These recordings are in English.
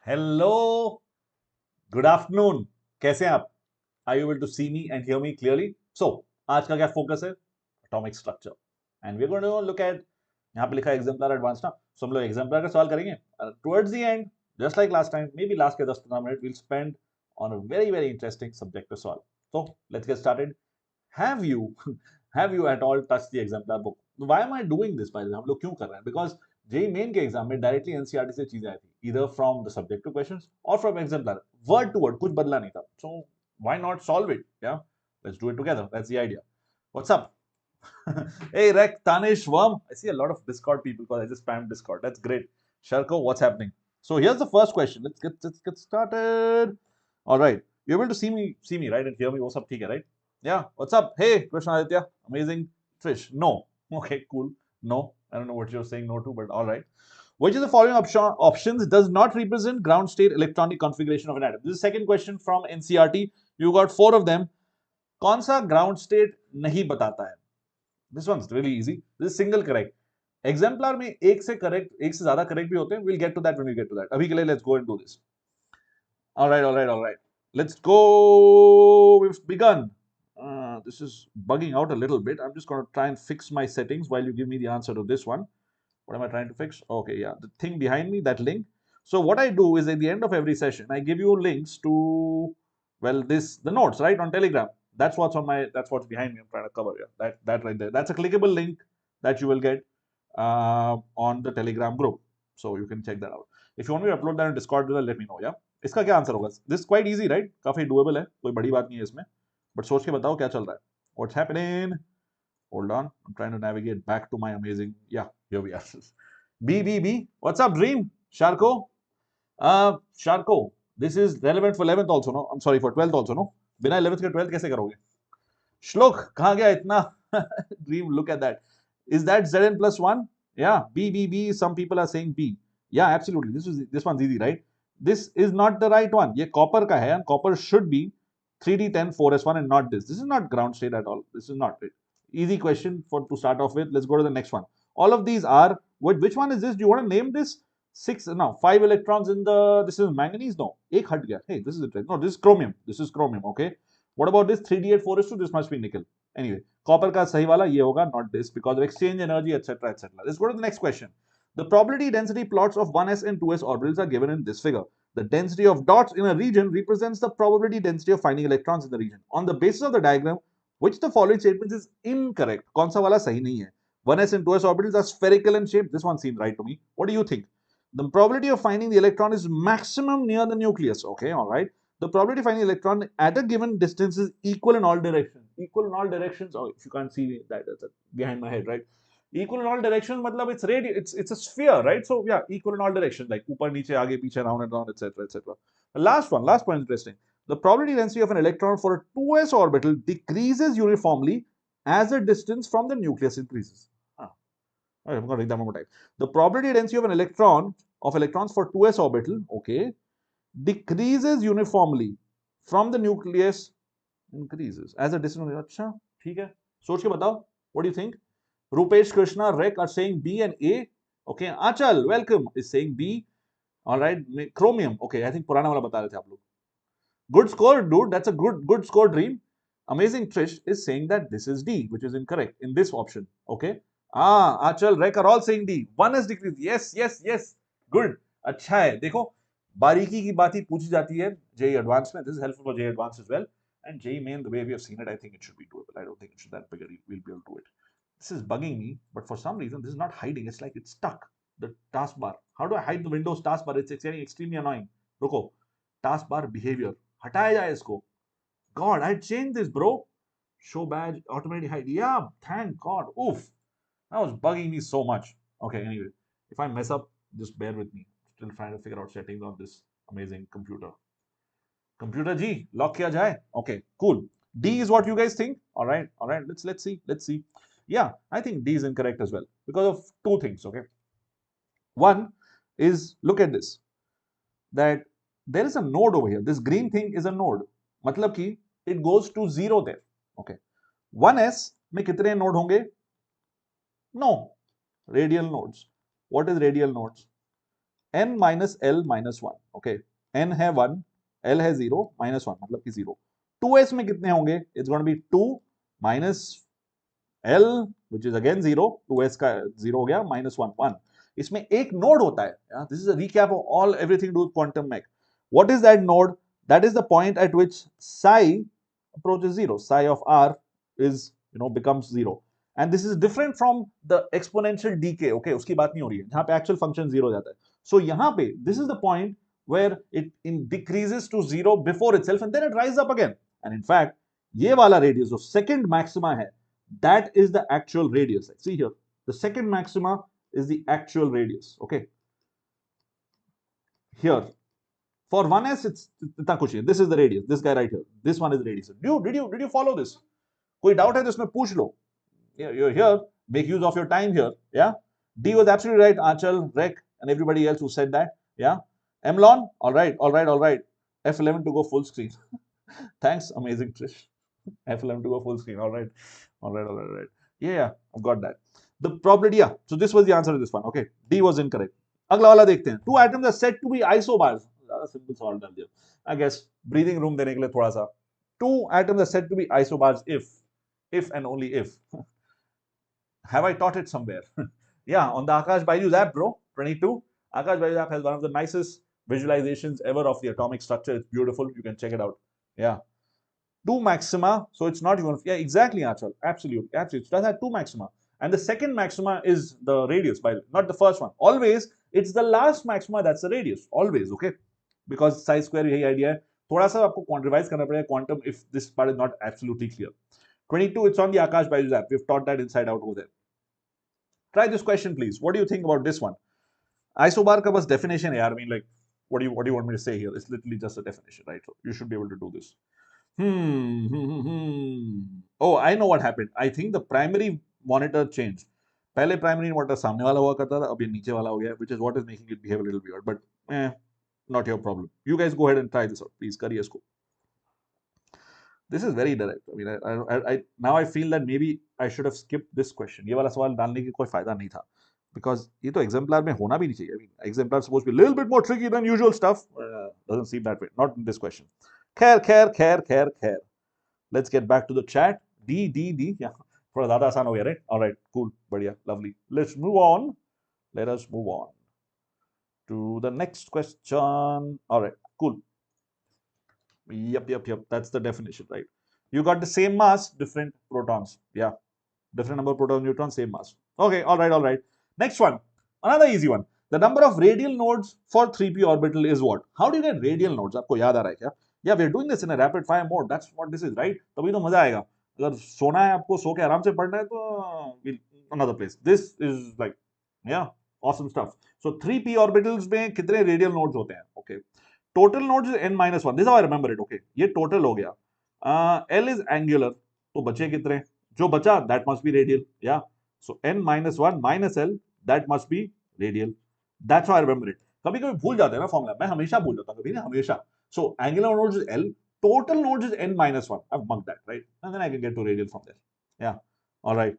Hello, good afternoon. कैसे हैं आप? Are you able to see me and hear me clearly? So आज का क्या फोकस है? Atomic structure. And we are going to look at, यहाँ पे लिखा है एग्जाम्पलर एडवांस ना, सो हम लोग एग्जाम्पलर का सवाल करेंगे towards the end. Just like last time, may be last के 10-15 minute will spend on a very very interesting subject पे सवाल। तो let's get started. Have you have you at all touched the exemplar book? Why am I doing this, by the way? हम लोग क्यों कर रहे हैं? Because जेई मेन के एग्जाम में डायरेक्टली एनसीईआरटी से चीजें आई थी, either from the subjective questions or from exemplar, word to word, कुछ बदला नहीं था। So why not solve it? Yeah, let's do it together. That's the idea. What's up? Hey Rek, Tanish, Worm. I see a lot of Discord people because I just spammed Discord. That's great. Sharko, what's happening? So here's the first question. Let's get started. All right, you're able to see me right and hear me. What's up? ठीक है, right? Yeah, what's up? Hey, Krishnaditya. Amazing. Trish. No. Okay, cool. No. I don't know what you're saying no to, but all right. Which of the following options does not represent ground state electronic configuration of an atom? This is the second question from NCERT. You got 4 of them. कौन सा ground state नहीं बताता है? This one's really easy. This is single correct. Exemplar में एक से correct, एक से ज्यादा correct भी होते हैं. We'll get to that when we get to that. अभी के लिए let's go and do this. All right. Let's go. We've begun. This is bugging out a little bit. I'm just going to try and fix my settings while you give me the answer to this one. What am I trying to fix? Okay, yeah, the thing behind me, that link. So what I do is at the end of every session, I give you links to, well, the notes, right, on Telegram. That's what's behind me. I'm trying to cover. Yeah, that right there. That's a clickable link that you will get on the Telegram group. So you can check that out. If you want me to upload that on Discord, let me know. Yeah. इसका क्या answer होगा? This quite easy right, काफी doable है, कोई बड़ी बात नहीं है इसमें, बट सोच के बताओ क्या चल रहा है। What's happening? Hold on, I am trying to navigate back to my amazing, yeah here we are. B what's up dream? शार्को, शार्को, this is relevant for 11th also no, I am sorry for 12th also no. बिना 11th के 12th कैसे करोगे? श्लोक कहां गया इतना? Dream, look at that. Is that Zn plus 1? Yeah, B, some people are saying B. Yeah, absolutely, this one's easy, right? This is not the right one. ये copper का है, and copper should be 3d10 4s1 and not this. This is not ground state at all. This is not it. Easy question for to start off with. Let's go to the next one. All of these are, which one is this? Do you want to name this? 6, no, 5 electrons in the, this is manganese? No, एक हट गया. Hey, this is it. No, this is chromium. This is chromium, okay? What about this 3d8 4s2? This must be nickel. Anyway, copper का सही वाला ये होगा, not this, because of exchange energy, etc., etc. Let's go to the next question. The probability density plots of 1s and 2s orbitals are given in this figure. The density of dots in a region represents the probability density of finding electrons in the region. On the basis of the diagram, which the following statement is incorrect? कौन सा वाला सही नहीं है? 1s and 2s orbitals are spherical in shape. This one seems right to me. What do you think? The probability of finding the electron is maximum near the nucleus. Okay, all right. The probability of finding electron at a given distance is equal in all directions. Equal in all directions. Oh, if you can't see that, that's behind my head, right? Equal in all directions matlab it's radial, it's a sphere, right? So yeah, equal in all directions, like upar niche aage piche round and round, etc., etc. The last point interesting. The probability density of an electron for a 2s orbital decreases uniformly as the distance from the nucleus increases. I'm going to read that one more time. The probability density of an electrons for 2s orbital, okay, decreases uniformly from the nucleus increases as a distance. अच्छा, ठीक है, सोच के बताओ. What do you think? Rupesh, Krishna, Rek are saying B and A. Okay, Achal, welcome, is saying B. All right, chromium. Okay, I think पुराना वाला बता रहे थे आप लोग. Good score, dude. That's a good score, Dream. Amazing. Trish is saying that this is D, which is incorrect in this option. Okay. Achal, Rek are all saying D. One is decreased. Yes. Good. अच्छा है. देखो, बारीकी की बात ही पूछी जाती है JEE Advanced में. This is helpful for JEE Advanced as well. And JEE Main, the way we have seen it, I think it should be doable. I don't think it should that bigger. We'll be able to do it. This is bugging me, but for some reason, this is not hiding. It's like it's stuck. The taskbar. How do I hide the Windows taskbar? It's getting extremely annoying. रुको. Taskbar behavior. हटाया जाए इसको. God, I changed this, bro. Show badge, automatic hide. Yeah, thank God. Oof. That was bugging me so much. Okay, anyway. If I mess up, just bear with me. Still trying to figure out settings on this amazing computer. Computer G, lock kiya jaye. Okay, cool. D is what you guys think. All right. Let's see. Yeah, I think D is incorrect as well because of two things. Okay. One is, look at this, that there is a node over here. This green thing is a node. मतलब कि it goes to 0 there. Okay. 1s में कितने node होंगे? No. Radial nodes. What is radial nodes? n minus l minus 1. Okay, n है 1, l है 0, minus 1 मतलब कि 0. 2s में कितने होंगे? It's going to be 2 minus l which is again 0, 2s का 0 हो गया, minus 1 1. इसमें एक नोड होता है. This is a recap of all everything to do with quantum mech. What is that node? That is the point at which psi approaches 0. Psi of r is, becomes 0. And this is different from the exponential decay. Okay, उसकी बात नहीं हो रही है. यहाँ पे actual function 0 हो जाता है. So यहाँ पे this is the point where it decreases to 0 before itself and then it rises up again. And in fact, ये वाला radius जो second maxima है, that is the actual radius. See here, the second maxima is the actual radius. Okay, here for 1s it's इतना कुछ है. This is the radius. This guy right here. This one is the radius. Did you follow this? कोई doubt है तो इसमें पूछ लो. You're here. Make use of your time here. Yeah. D was absolutely right. Achal, Rek, and everybody else who said that. Yeah. Emlon, all right. F11 to go full screen. Thanks, amazing Trish. F11 to go full screen. All right. Yeah, I've got that. The probability, yeah. So this was the answer to this one. Okay. D was incorrect. अगला वाला देखते हैं. Two atoms are said to be isobars. Simple solve डाल दिया. I guess breathing room देने के लिए थोड़ा सा. Two atoms are said to be isobars if and only if. Have I taught it somewhere? Yeah, on the Aakash Byju's app, bro. 22. Aakash Byju's app has one of the nicest visualizations ever of the atomic structure. It's beautiful. You can check it out. Yeah. Two maxima. So it's not even. Yeah, exactly, Achal. Absolutely. It does have two maxima. And the second maxima is the radius, not the first one. Always, it's the last maxima that's the radius. Always, okay? Because psi square यही idea है. थोड़ा सा आपको quantize करना पड़ेगा quantum if this part is not absolutely clear. 22, it's on the Aakash Byju's app. We've taught that inside out over there. Try this question, please. What do you think about this one? Isobar ka bas definition hai, I mean, like, what do you want me to say here? It's literally just a definition, right? So you should be able to do this. Oh, I know what happened. I think the primary monitor changed. पहले primary monitor सामने वाला हुआ करता था, अब ये नीचे वाला हो गया, which is what is making it behave a little weird. But not your problem. You guys go ahead and try this out, please. करिए इसको. This is very direct. I mean, now I feel that maybe I should have skipped this question. ये वाला सवाल डालने की कोई फायदा नहीं था, because ये तो exemplar में होना भी नहीं चाहिए. I mean, exemplar is supposed to be a little bit more tricky than usual stuff. Doesn't seem that way. Not in this question. Khair. Let's get back to the chat. D. Yeah, थोड़ा ज़्यादा आसान हो गया, right? All right, cool, बढ़िया, lovely. Let's move on. Let us move on to the next question. All right, cool. Yep. That's the definition, right? You got the same mass, different protons. Yeah. Different number of protons, neutrons, same mass. Okay, all right. Next one. Another easy one. The number of radial nodes for 3p orbital is what? How do you get radial nodes? आपको याद आ रहा है क्या? Yeah, we're doing this in a rapid fire mode. That's what this is, right? तभी तो मजा आएगा. अगर सोना है आपको, सो के आराम से पढ़ना है तो another place. This is like, yeah, awesome stuff. So 3p orbitals में कितने radial nodes होते हैं? Okay. Total nodes is n-1. This is how I remember it. Okay, ये total हो गया. L is angular. तो बचे कितने? जो बचा, that must be radial. Yeah. So n-1 minus L, that must be radial. That's how I remember it. कभी कभी भूल जाते हैं ना फॉर्मूला. मैं हमेशा भूल जाता हूँ, कभी नहीं, हमेशा. So angular nodes is L. Total nodes is n-1. I've marked that, right? And then I can get to radial from there. Yeah. All right.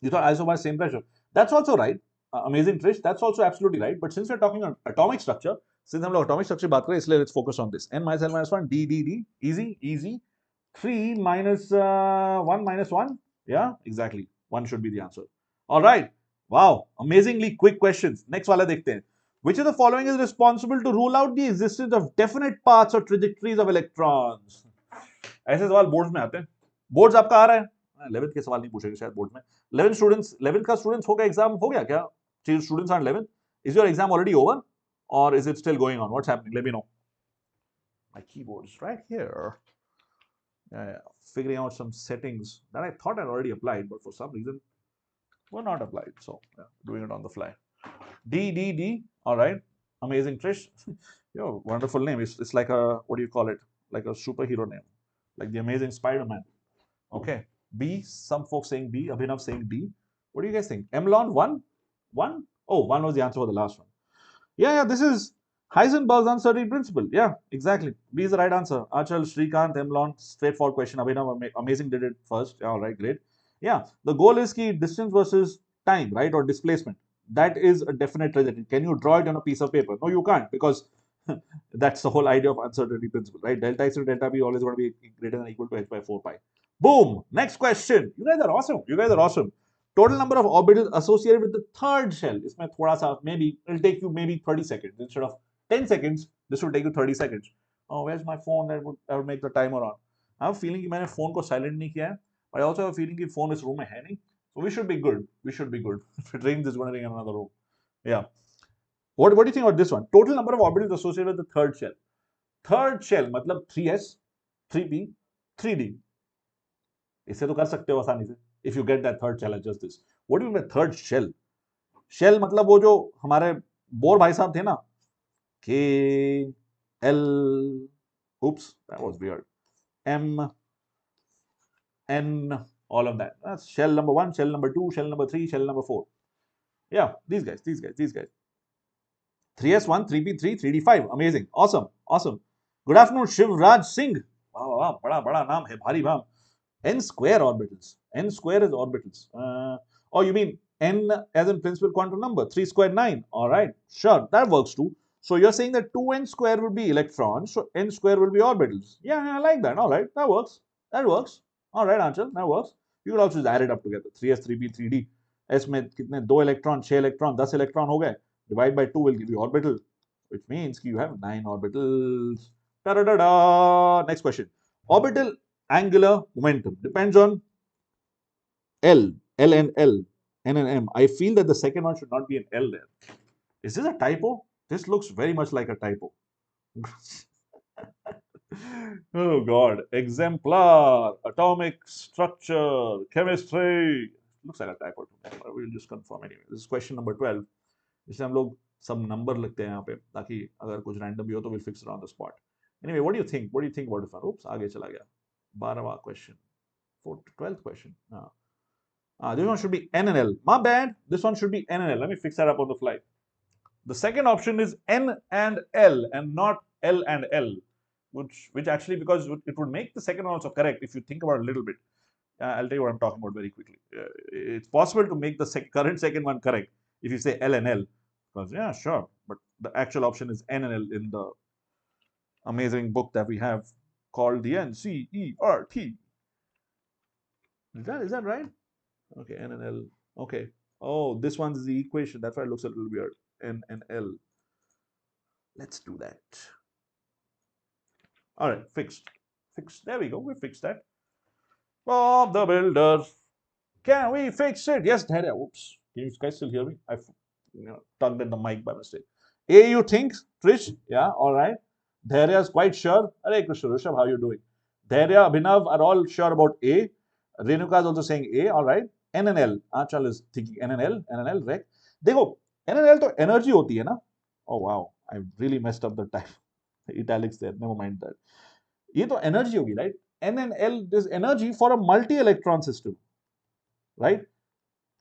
You thought isobar same pressure. That's also right. Amazing, Trish. That's also absolutely right. But since we're talking on atomic structure, since हम लोग atomic structure बात करें, इसलिए let's focus on this. N minus L minus 1, D. Easy. 3 minus 1 minus 1. Yeah, exactly. 1 should be the answer. All right. Wow. Amazingly quick questions. Next वाला देखते हैं. Which of the following is responsible to rule out the existence of definite paths or trajectories of electrons? ऐसे सवाल boards में आते हैं. Boards आपका आ रहा है. 11th के सवाल नहीं पूछेंगे शायद बोर्ड में. 11th का स्टूडेंट्स हो गया एग्जाम हो गया क्या? Students are 11th. Is your exam already over? Or is it still going on? What's happening? Let me know. My keyboard is right here. Yeah. Figuring out some settings that I thought I'd already applied, but for some reason were not applied. So yeah, doing it on the fly. D. All right. Amazing, Trish. Yo, wonderful name. It's like a, what do you call it? Like a superhero name. Like the Amazing Spider-Man. Okay. B. Some folks saying B. Abhinav saying D. What do you guys think? Emlon 1? 1? Oh, 1 was the answer for the last one. Yeah, this is Heisenberg's uncertainty principle. Yeah, exactly. B is the right answer. Achal, Srikanth, Emlon, straightforward question. Abhinav, amazing, did it first. All right, great. Yeah, the goal is key distance versus time, right? Or displacement. That is a definite trajectory. Can you draw it on a piece of paper? No, you can't, because that's the whole idea of uncertainty principle, right? Delta X to delta B always going to be greater than or equal to h by 4 pi. Boom! Next question. You guys are awesome. You guys are awesome. Total number of orbitals associated with the third shell. Isme thoda sa, maybe it'll take you maybe 30 seconds instead of 10 seconds. This will take you 30 seconds. Oh, where's my phone? I would make the timer on. I have a feeling that I phone ko silent nahi kiya hai, but I also have a feeling that phone is room mein hai nahi. So we should be good. We should be good. If it rains, it's going to rain in another room. Yeah. What do you think about this one? Total number of orbitals associated with the third shell. Third shell मतलब 3s, 3p, 3d. इसे तो कर सकते हो आसानी से. If you get that third shell, just this. What do you mean by third shell? Shell मतलब वो जो हमारे बोर भाई साहब थे ना. K, L, oops, that was weird. M, N, all of that. That's shell number 1, shell number 2, shell number 3, shell number 4. Yeah, these guys. 3s1, 3p3, 3d5. Amazing. Awesome. Good afternoon, Shivraj Singh. Wow, bada naam hai, bhari naam. N square orbitals. N square is orbitals. Oh, you mean n as in principal quantum number? 3 square 9. All right, sure, that works too. So you're saying that 2n square will be electrons, so n square will be orbitals. Yeah, I like that. All right, that works. All right, Anshul, that works. You could also just add it up together. 3s, 3p, 3d. S में कितने 2 electron 6 electron 10 electron हो गए. Divide by 2 will give you orbital, which means you have 9 orbitals. Da-da-da-da. Next question. Orbital angular momentum depends on L, and L, N and M. I feel that the second one should not be an L there. Is this a typo? This looks very much like a typo. Oh God. Exemplar, atomic structure, chemistry. Looks like a typo to me. We'll just confirm anyway. This is question number 12. इसलिए हम लोग सब number लिखते हैं यहाँ पे, ताकि अगर कुछ रैंडम भी हो तो we'll fix it on the spot. Anyway, what do you think about this one? Oops, आगे चला गया. 12वां question. 12th question. This one should be N and L. My bad. This one should be N and L. Let me fix that up on the fly. The second option is N and L and not L and L, which actually, because it would make the second one also correct if you think about it a little bit. I'll tell you what I'm talking about very quickly. It's possible to make the current second one correct if you say L and L, because yeah, sure, but the actual option is N and L in the amazing book that we have called the NCERT. Is that right? Okay, N and L. Okay. Oh, this one's the equation. That's why it looks a little weird. N and L. Let's do that. All right, fixed. There we go. We fixed that. Bob the Builder. Can we fix it? Yes, Dhairya. Oops. Can you guys still hear me? I tugged at the mic by mistake. A, you think? Trish? Yeah, all right. Dhairya is quite sure. Hare Krishna, Rishabh, how are you doing? Dhairya, Abhinav are all sure about A. Renuka is also saying A, all right. N and L. Achal is thinking N and L, right? Dekho, N and L to energy hoti hai na? Oh, wow. I really messed up the type. Italics there. Never mind that. Ye to energy hogi, right? N and L is energy for a multi-electron system, right?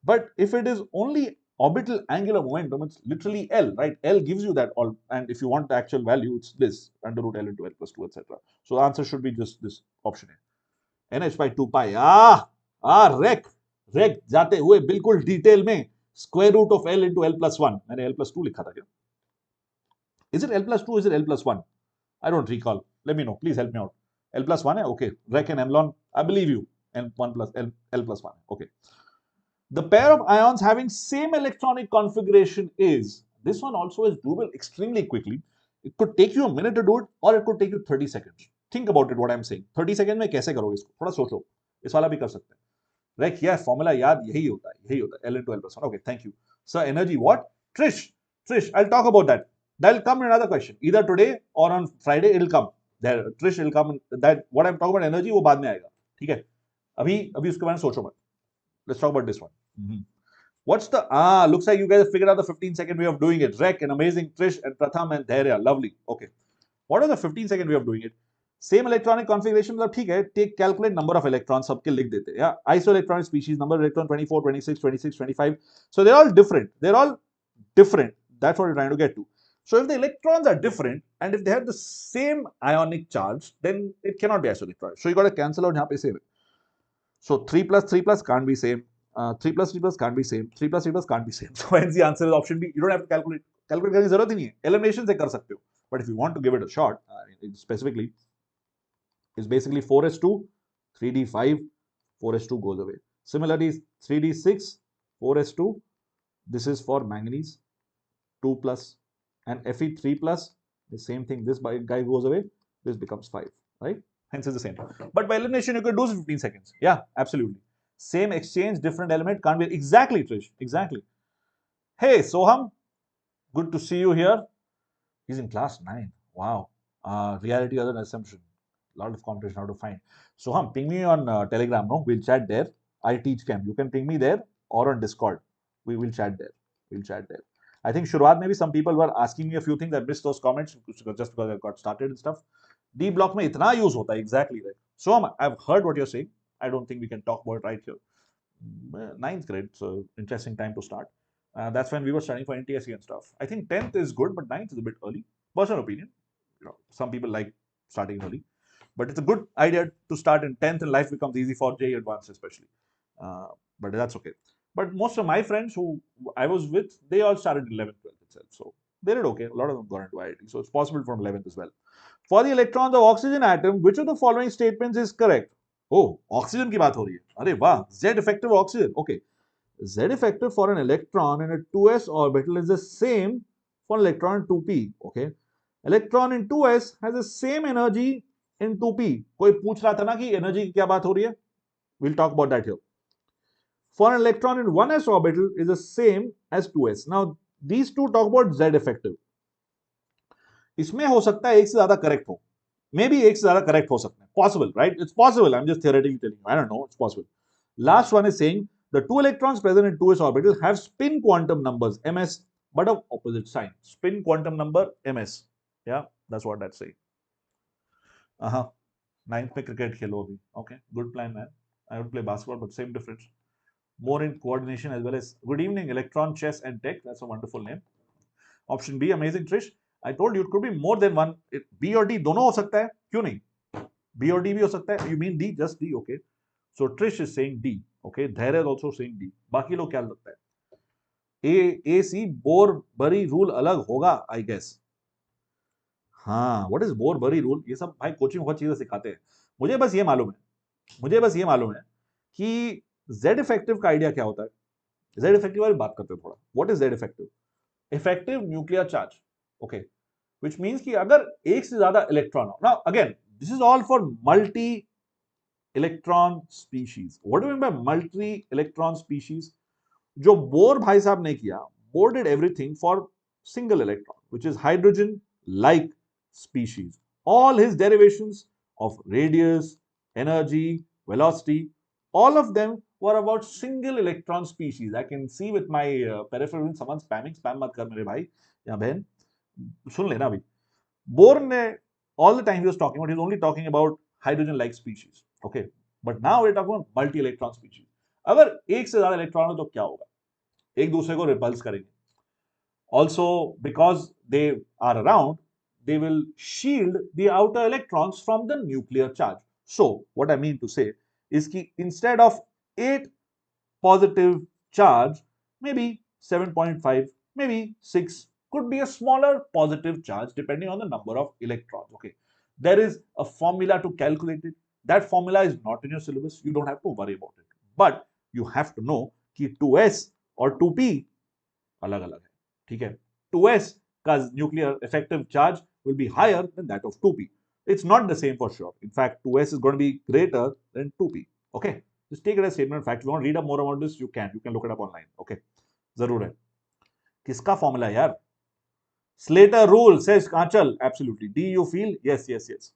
But if it is only orbital angular momentum, it's literally L, right? L gives you that all, and if you want the actual value, it's this under root L into L plus 2, etc. So the answer should be just this option A. NH by 2 pi. Rec जाते हुए बिल्कुल detail में square root of L into L plus 1. मैंने L plus 2 लिखा था क्या? Is it L plus 2? Is it L plus 1? I don't recall. Let me know. Please help me out. L plus 1 है? Okay. Rec and Emlon. I believe you. N1 plus L plus 1. Okay. The pair of ions having same electronic configuration is, this one also is doable extremely quickly. It could take you a minute to do it, or it could take you 30 seconds. Think about it, what I'm saying. 30 seconds में कैसे करोगे इसको? थोड़ा सोचो. इस वाला भी कर सकते हैं. Right? Yeah, formula याद यही होता है. L into L plus 1. Okay, thank you. So energy what? Trish, I'll talk about that. That'll come in another question. Either today or on Friday it'll come. There, Trish will come. That what I'm talking about energy वो बाद में आएगा. ठीक है? अभी उसके बारे में सोचो मत. Let's talk about this one. What's the looks like you guys have figured out the 15-second way of doing it. Rec, an amazing Trish and Pratham and Dhairya. Lovely. Okay. What is the 15-second way of doing it? Same electronic configuration, मतलब ठीक है. Take calculate number of electrons सबके लिख देते हैं. Yeah. Isoelectronic species, number of electron 24, 26, 26, 25. So they're all different. That's what we're trying to get to. So if the electrons are different and if they have the same ionic charge, then it cannot be isoelectronic. So you got to cancel out यहाँ पे same. So 3 plus 3 plus can't be same. 3 plus 3 plus can't be same. 3 plus 3 plus can't be same. So hence the answer is option B. You don't have to calculate. Calculate करने की जरूरत ही नहीं है. Elimination से कर सकते हो. But if you want to give it a shot, specifically, it's basically 4s2, 3d5, 4s2 goes away. Similarly, 3d6, 4s2. This is for manganese, 2 plus, and Fe3 plus. The same thing. This guy goes away. This becomes 5. Right? Hence it's the same. But by elimination, you could do 15 seconds. Yeah, absolutely. Same exchange, different element, can't be. Exactly, Trish. Exactly. Hey, Soham. Good to see you here. He's in class 9. Wow. Reality other than assumption. A lot of competition, how to find. Soham, ping me on Telegram. No, we'll chat there. I teach Chem. You can ping me there or on Discord. We will chat there. We'll chat there. I think Shuruat, maybe some people were asking me a few things. I missed those comments just because I got started and stuff. D block mein itna use hota hai, exactly right. So I've heard what you're saying. I don't think we can talk about it right here. 9th grade, so interesting time to start. That's when we were studying for NTSE and stuff. I think 10th is good, but 9th is a bit early. Personal opinion. Some people like starting early, but it's a good idea to start in 10th, and life becomes easy for JEE Advanced especially. But that's okay. But most of my friends who I was with, they all started 11th, 12th itself. So they did okay. A lot of them got into IIT. So it's possible from 11th as well. For the electrons of oxygen atom, which of the following statements is correct? Oh, oxygen की बात हो रही है. अरे वाह, Z effective oxygen. Okay. Z effective for an electron in a 2s orbital is the same for an electron in 2p. Okay. Electron in 2s has the same energy in 2p. कोई पूछ रहा था ना कि energy की क्या बात हो रही है? We'll talk about that here. For an electron in 1s orbital is the same as 2s. Now, these two talk about Z effective. इसमें हो सकता है एक से ज्यादा करेक्ट हो, मे बी एक से ज्यादा करेक्ट हो सकता है, possible, right? It's possible. I am just theoretically telling you, I don't know, it's possible. Last one is saying the two electrons present in 2s orbital have spin quantum numbers ms but of opposite sign. Spin quantum number ms. Yeah, that's what that's saying. 9th में cricket खेलो अभी. Okay, good plan, man. I would play basketball, but same difference. More in coordination as well as good evening, electron, chess and tech. That's a wonderful name. Option B, amazing, Trish. I told you it could be more than one. B और D दोनों हो सकता है, क्यों नहीं? B और D भी हो सकता है. You mean D? Just D, okay. So Trish is saying D, okay. Dhairya is also saying D. बाकी लोग क्या लगता है? A, C, बोर-बरी रूल अलग होगा, I guess. हाँ, what is बोर-बरी रूल? ये सब भाई कोचिंग बहुत चीजें सिखाते हैं. मुझे बस ये मालूम है कि Z effective का आइडिया क्या होता है. Z effective वाली बात करते हैं थोड़ा. What is Z effective? Effective nuclear charge, okay, which means कि अगर एक से ज्यादा इलेक्ट्रॉन हो. Now again, this is all for multi electron species. What do you mean by multi electron species? जो बोर भाई साहब ने किया, bore did everything for single electron, which is hydrogen like species. All his derivations of radius, energy, velocity, all of them were about single electron species. I can see with my peripheral when someone spamming, spam मत कर मेरे भाई या बहन, सुन लेना अभी. Bore ने all the time he was talking about, he was only talking about hydrogen like species, okay, but now we're talking about multi electron species. अगर एक से ज्यादा इलेक्ट्रॉन हो तो क्या होगा? एक दूसरे को रिपल्स करेंगे. Also, because they are around, they will shield the outer electrons from the nuclear charge. So what I mean to say is कि instead of 8 positive charge, maybe 7.5, maybe 6 could be a smaller positive charge depending on the number of electrons. Okay, there is a formula to calculate it. That formula is not in your syllabus. You don't have to worry about it. But you have to know कि 2s और 2p अलग-अलग है. ठीक है? 2s का nuclear effective charge will be higher than that of 2p. It's not the same for sure. In fact, 2s is going to be greater than 2p. Okay? Just take it as statement of fact. If you want to read up more about this, you can look it up online. Okay? जरूर है. किसका formula है यार? Slater rule says Kanchal. Absolutely. D you feel? Yes. 22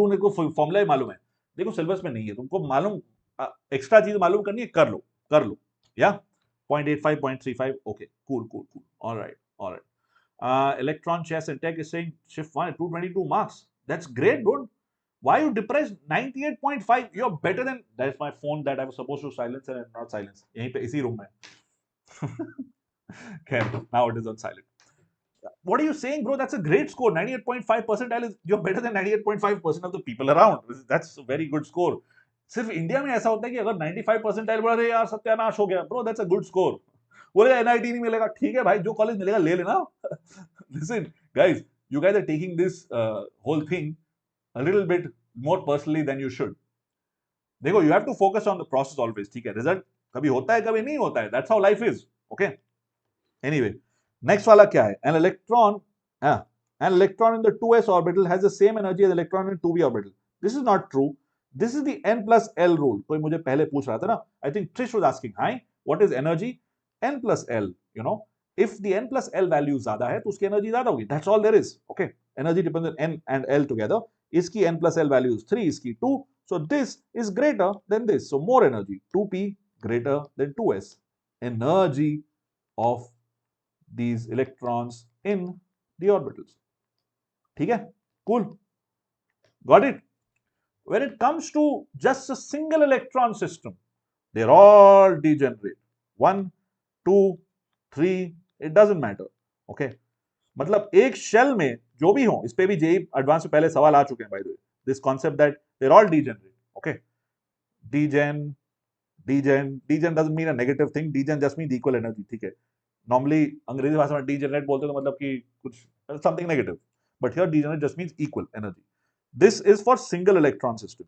ने को formula ही मालूम है. देखो syllabus में नहीं है. तुमको मालूम extra चीज मालूम करनी है, कर लो. Yeah? 0.85, 0.35. Okay. Cool. All right. Electron, chess and tech is saying shift 1 at 222 marks. That's great, dude. Why you depressed 98.5? You're better than. That's my phone that I was supposed to silence and not silence. यहीं पे इसी room में. Okay, now it is on silent. What are you saying, bro? That's a great score. 98.5 percentile is, you're better than 98.5% of the people around. That's a very good score. सिर्फ India में ऐसा होता है कि अगर 95 percentile बोला रे यार सत्यानाश हो गया, bro that's a good score. बोले एनआईटी नहीं मिलेगा, ठीक है भाई, जो कॉलेज मिलेगा ले लेना। Listen guys, you guys are taking this whole thing a little bit more personally than you should. देखो, you have to focus on the process always, ठीक है? रिजल्ट कभी होता है कभी नहीं होता है, that's how life is, okay? Anyway, next वाला क्या है? An electron in the 2s orbital has the same energy as electron in 2b orbital. This is not true. This is the n plus L rule. कोई मुझे पहले पूछ रहा था ना, I think Trish was asking, hi, what is energy? N plus L, you know, if the n plus L value ज्यादा है तो उसकी energy ज्यादा होगी, that's all there is, okay? Energy depends on n and L together. इसकी n plus L value is 3, इसकी 2, so this is greater than this, so more energy, 2p greater than 2s. Energy of these electrons in the orbitals. ठीक है? Cool. Got it? When it comes to just a single electron system, they're all degenerate. 1, 2, 3, it doesn't matter. Okay? मतलब एक shell में जो भी हो, इस पे भी जेईई एडवांस में पहले सवाल आ चुके हैं, by the way. This concept that they're all degenerate. Okay? Degen doesn't mean a negative thing. Degen just means equal energy. ठीक है? Normally अंग्रेजी भाषा में degenerate बोलते तो मतलब कि कुछ something negative. But here degenerate just means equal energy. This is for single electron system.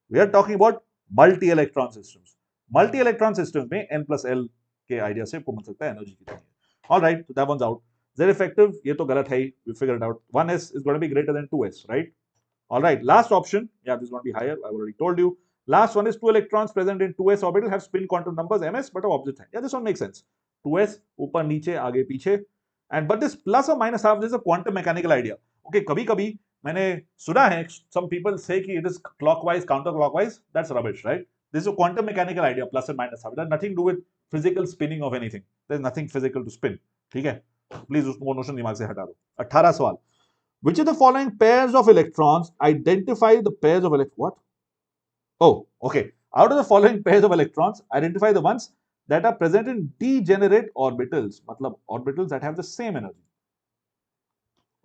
We are talking about multi-electron systems. Multi-electron systems में n plus L के आइडिया से आपको मिल सकता है एनर्जी कितनी है. All right, so that one's out. Z effective ये तो गलत है ही. We figured it out. 1s is going to be greater than 2s, right? All right, last option. Yeah, this is going to be higher. I've already told you. Last one is 2 electrons present in 2s orbital have spin quantum numbers ms but of opposite sign. Yeah, this one makes sense. 2s ऊपर नीचे आगे पीछे. And but this plus or minus half, this is a quantum mechanical idea. Okay, कभी कभी मैंने सुना है some people say कि it is clockwise, counterclockwise. That's rubbish, right? This is a quantum mechanical idea, plus and minus half. It has nothing to do with physical spinning of anything. There is nothing physical to spin. ठीक है? Please उसको notion दिमाग से हटा दो. 18 सवाल. Which of the following pairs of electrons identify the pairs of what? Oh, okay. Out of the following pairs of electrons, identify the ones that are present in degenerate orbitals. मतलब orbitals that have the same energy.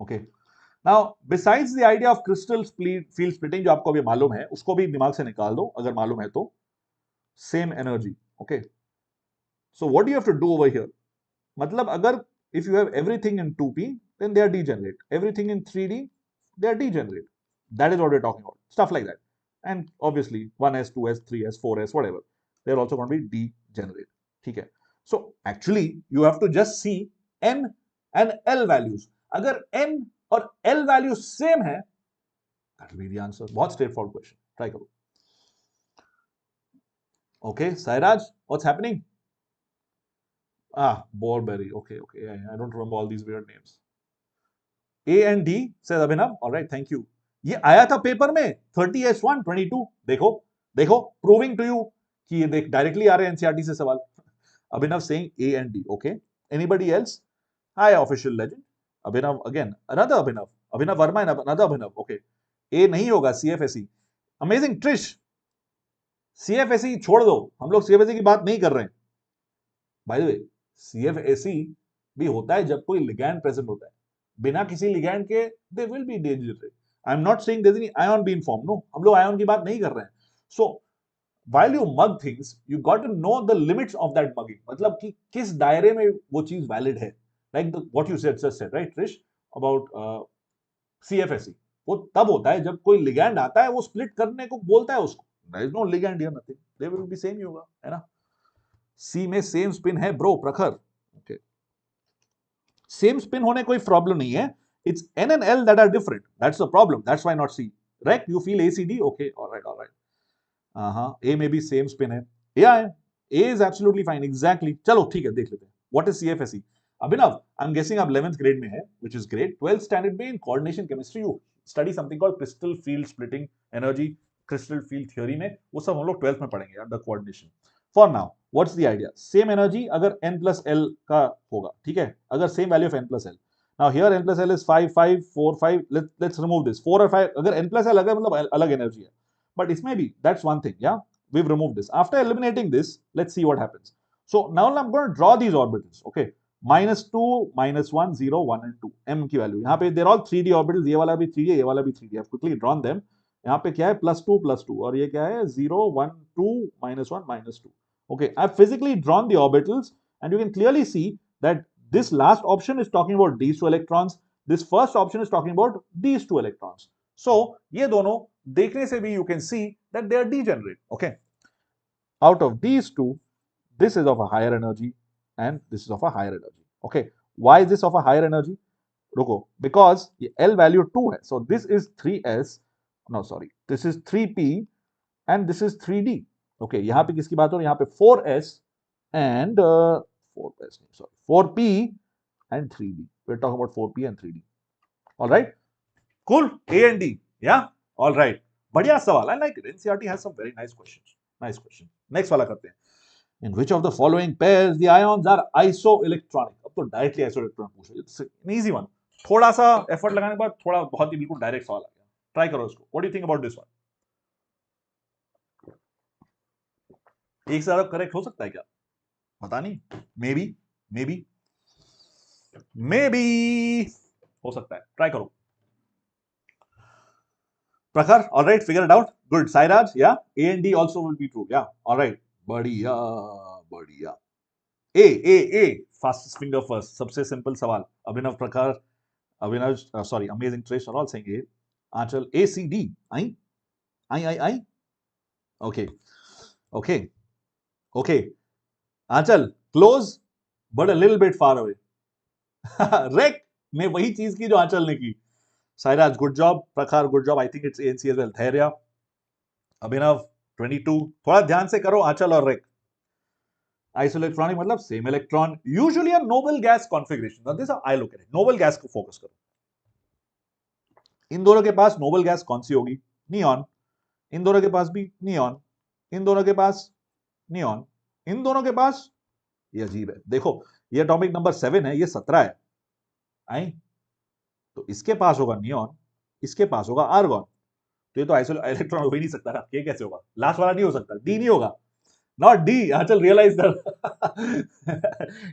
Okay. Now, besides the idea of crystal field splitting, जो आपको अभी मालूम है, उसको भी दिमाग से निकाल दो, अगर मालूम है तो. Same energy. Okay. So what do you have to do over here? मतलब अगर if you have everything in 2p, then they are degenerate. Everything in 3d, they are degenerate. That is what we're talking about. Stuff like that. And obviously 1s, 2s, 3s, 4s, whatever. They're also going to be degenerate. ठीक है. So actually you have to just see n and l values. अगर n और l values same है, that will be the answer. बहुत straightforward question. Try करो. Okay, Sairaj, what's happening? Borberry. Okay. I don't remember all these weird names. A and D says Abhinav. All right, thank you. ये आया था paper में 30S1 22. देखो proving to you कि ये देख डायरेक्टली आ रहे हैं एनसीईआरटी से सवाल. Abhinav saying A and D. Okay. Anybody else? Hi, official legend. Abhinav again. Another Abhinav. Abhinav Verma and another Abhinav. Okay. A नहीं होगा CFSE. Amazing. Trish. CFSE छोड़ दो. हम लोग CFSE की बात नहीं कर रहे हैं. By the way, CFSE भी होता है जब कोई लिगैंड प्रेजेंट होता है. बिना किसी लिगैंड के they will be dangerous. I am not saying there is any ion been form. No, हम लोग आयन की बात नहीं कर रहे हैं. So while you mug things, you got to know the limits of that mugging. मतलब कि किस दायरे में वो चीज वैलिड है. Like what you said right Trish about CFSE. वो तब होता है जब कोई लिगैंड आता है, वो स्प्लिट करने को बोलता है उसको. There is no ligand here, nothing. They will be same ही होगा, है ना. सी में सेम स्पिन है bro Prakhar. Okay, same spin होने कोई प्रॉब्लम नहीं है. It's n and l that are different. That's the problem. That's why not C. Right? You feel ACD? Okay. All right. A में भी सेम स्पिन है. Yeah, A is absolutely fine. Exactly. चलो ठीक है, देख लेते हैं. What is CFSE? Abhinav, I'm guessing आप 11th grade में है, which is great. 12th standard में in coordination chemistry you study something called crystal field splitting energy, crystal field theory में. वो सब हम लोग 12th में पढ़ेंगे यार, the coordination. For now, what's the idea? Same energy अगर n plus l का होगा, ठीक है, अगर same value of n plus l. Now here n plus l is 5, 5, 4, 5. Let's remove this. 4 और 5 अगर n plus l अगर मतलब अलग energy है, but इसमें भी that's one thing. Yeah, we've removed this. After eliminating this, let's see what happens. So now I'm going to draw these orbitals. Okay, -2, -1, 0, 1 and 2. M की value यहाँ पे they're all 3D orbitals. ये वाला भी 3D, ये वाला भी 3D. I've quickly drawn them. यहाँ पे क्या है +2 और ये क्या है 0 1 2 -1 -2. Okay, I've physically drawn the orbitals and you can clearly see that this last option is talking about these two electrons, this first option is talking about these two electrons. So ये दोनों देखने से भी you can see that they are degenerate. Okay, out of these two, this is of a higher energy and this is of a higher energy. Okay, why is this of a higher energy? रुको, because ये L value 2 है, so this is 3s, no sorry, this is 3p and this is 3d. Okay, यहाँ पे किसकी बात हो रही है? यहाँ पे 4s and 4s sorry 4p and 3d. We're talking about 4p and 3d. All right, cool. A and D, yeah, all right. बढ़िया सवाल, I like it. NCERT has some very nice questions. Nice question. Next वाला करते हैं. In which of the following pairs the ions are isoelectronic? अब तो directly isoelectronic पूछो. It's an easy one. थोड़ा सा एफर्ट लगाने के बाद थोड़ा बहुत ही बिल्कुल डायरेक्ट सवाल आ गया. ट्राई करो इसको. What do you think about this one? एक से ज्यादा करेक्ट हो सकता है क्या? पता नहीं. Maybe हो सकता है. ट्राई करो. Prakhar, all right, figure it out. Good. Sairaj, yeah. A and D also will be true. Yeah. All right. बढ़िया. A. Fastest finger first. सबसे simple सवाल. Abhinav, Prakhar, sorry, Amazing Trish are all saying A. Aanchal, A, C, D. I. Okay. Aanchal, close, but a little bit far away. Rek ने वही चीज की जो आंचल ने की. Sairaj, good job. Prakhar, good job. I think it's ANC as well. Dhairya. Abhinav, 22. थोड़ा ध्यान से करो आंचल और रेक. Isoelectronic मतलब same electron. Usually a noble gas configuration. Now this is how I look at it. Noble gas को focus करो. इन दोनों के पास noble gas कौन सी होगी? Neon. इन दोनों के पास भी neon. इन दोनों के पास neon. इन दोनों के पास ये अजीब है. देखो ये atomic number 7 है, ये 17 है. आई तो इसके पास होगा नियॉन, इसके पास होगा आर्गॉन. तो ये तो इलेक्ट्रॉन हो ही नहीं सकता ना. ये कैसे होगा? लास्ट वाला नहीं हो सकता. डी नहीं होगा. Not D. Aanchal realise that.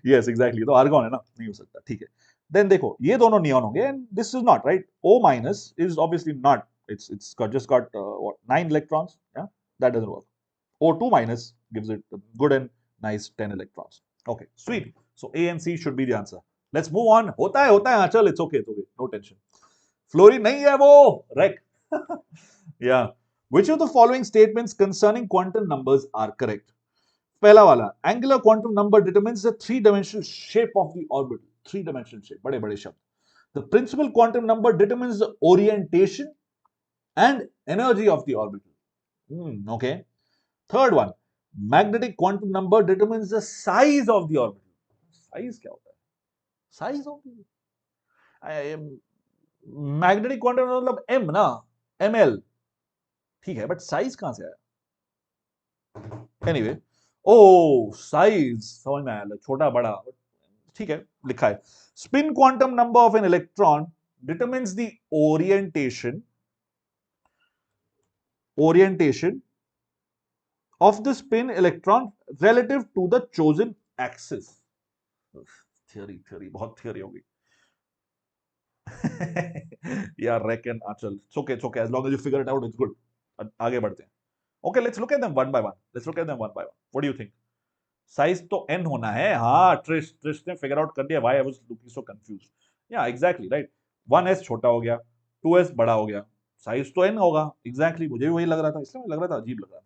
Yes exactly. तो आर्गॉन है ना, नहीं हो सकता. ठीक है. देन देखो ये दोनों नियॉन होंगे and this is not right. O minus is obviously not. It's just got what 9 electrons. Yeah, that doesn't work. O2 minus gives it good and nice 10 electrons. Okay, sweet. So A and C should be the answer. Let's move on. होता है आंचल. It's okay. No tension. Fluorine नहीं है वो. Rec. Yeah. Which of the following statements concerning quantum numbers are correct? पहला वाला, angular quantum number determines the three-dimensional shape of the orbital. Three-dimensional shape. बड़े शब्द. The principal quantum number determines the orientation and energy of the orbital. Okay. Third one, magnetic quantum number determines the size of the orbital. Size क्या होता है? Size of the magnetic quantum number मतलब m ना, ml. ठीक है, but size कहाँ से आया? Anyway, size समझ में आया, छोटा बड़ा. ठीक है, लिखा है. Spin quantum number of an electron determines the orientation of the spin electron relative to the chosen axis. Theory, बहुत theory होगी. Yeah, Rek and Achal. It's okay. As long as you figure it out, it's good. आगे बढ़ते हैं. Okay, let's look at them one by one. What do you think? Size तो n होना है. हाँ, Trish ने figure out कर दिया. Why I was looking so confused? Yeah, exactly right. 1s छोटा हो गया, 2s बड़ा हो गया. साइज तो n होगा. एग्जैक्टली मुझे भी वही लग रहा था, इसलिए लग रहा था अजीब लग रहा था.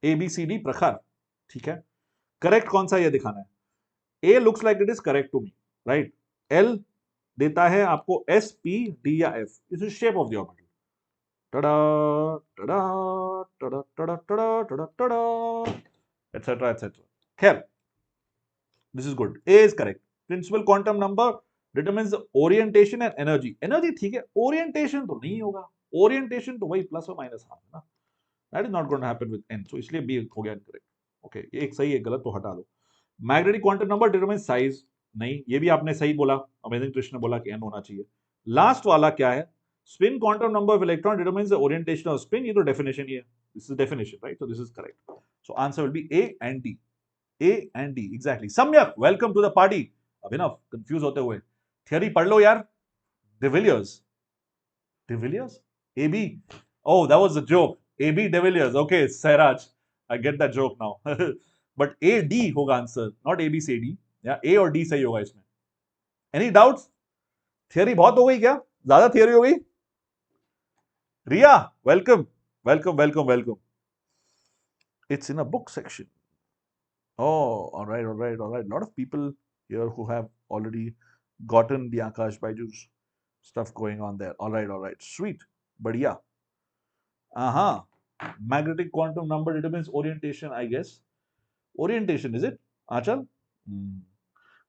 ए बी सी डी प्रखर. ठीक है, करेक्ट कौन सा ये दिखाना है. A looks like it is correct to me, right. L देता है आपको एस पी डी या F. This is shape of the orbital. Tada tada tada tada tada tada tada etcetera etcetera. खैर, this is good. A is correct. Principal quantum number determines the orientation and energy. Energy ठीक है, orientation तो नहीं होगा. Orientation तो वही plus और minus half है ना. That is not going to happen with n. सो इसलिए बी हो गया इनकरेक्ट. ओके, एक सही एक गलत तो हटा दो. Magnetic quantum number determines size. नहीं, ये भी आपने सही बोला. अमेजिंग कृष्ण ने बोला कि n होना चाहिए. लास्ट वाला क्या है? Spin quantum number of electron determines the orientation of spin. ये तो डेफिनेशन ही है. This is definition, right. So this is correct. So answer will be A and D. A and D, exactly. Samyak, welcome to the party. Abhinav, confuse होते हुए theory पढ़ लो यार. De Villiers, AB. Oh, that was a joke. AB de Villiers. Okay, Sairaj. I get that joke now. But AD होगा answer, not A B C D. Yeah, A और D सही होगा इसमें. Any doubts? थियरी बहुत हो गई क्या? ज्यादा थियरी हो गई? रिया, welcome, welcome, welcome, welcome. It's in a book section. Oh, all right, all right, all right. A lot of people here who have already gotten the Aakash Byju's stuff going on there. All right, sweet. Badhiya. Uh-huh. Magnetic quantum number determines orientation, I guess. Orientation, is it? Achal? Hmm.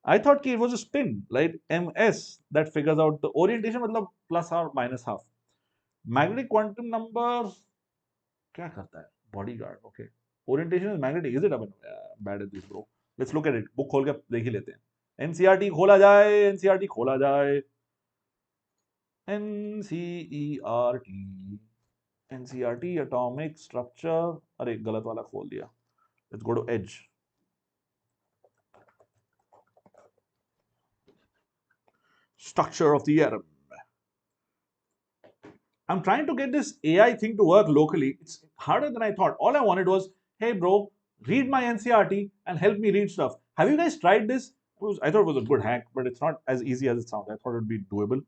I thought it was a spin, like MS, that figures out the orientation, मतलब plus or minus half. Magnetic quantum number क्या करता है? Bodyguard, okay. Orientation is magnetic, is it? Bad at this, bro. Let's look at it. Book खोल के देख ही लेते हैं. NCERT खोला जाए, NCERT खोला जाए. NCERT, NCERT atomic structure. अरे गलत वाला खोल दिया. Let's go to Edge. Structure of the atom. I'm trying to get this AI thing to work locally. It's harder than I thought. All I wanted was, hey bro, read my NCERT and help me read stuff. Have you guys tried this? I thought it was a good hack, but it's not as easy as it sounds. I thought it would be doable,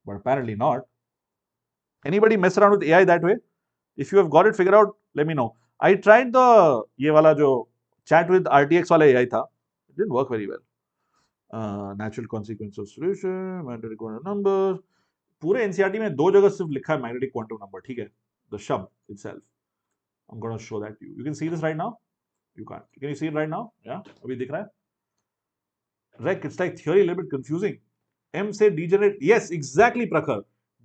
but apparently not. Anybody mess around with AI that way? If you have got it figured out, let me know. I tried the ये वाला जो chat with RTX वाला AI था. It didn't work very well. Natural consequence of solution, magnetic quantum number. पूरे NCERT में दो जगह सिर्फ लिखा है मैग्नेटिक क्वांटम नंबर, ठीक है, द शब्द itself. I'm going to show that to you. You can see this right now? You can't. Can you see it right now? Yeah? अभी दिख रहा है? Rec, it's like theory a little bit confusing. M से degenerate, yes, exactly Prakhar.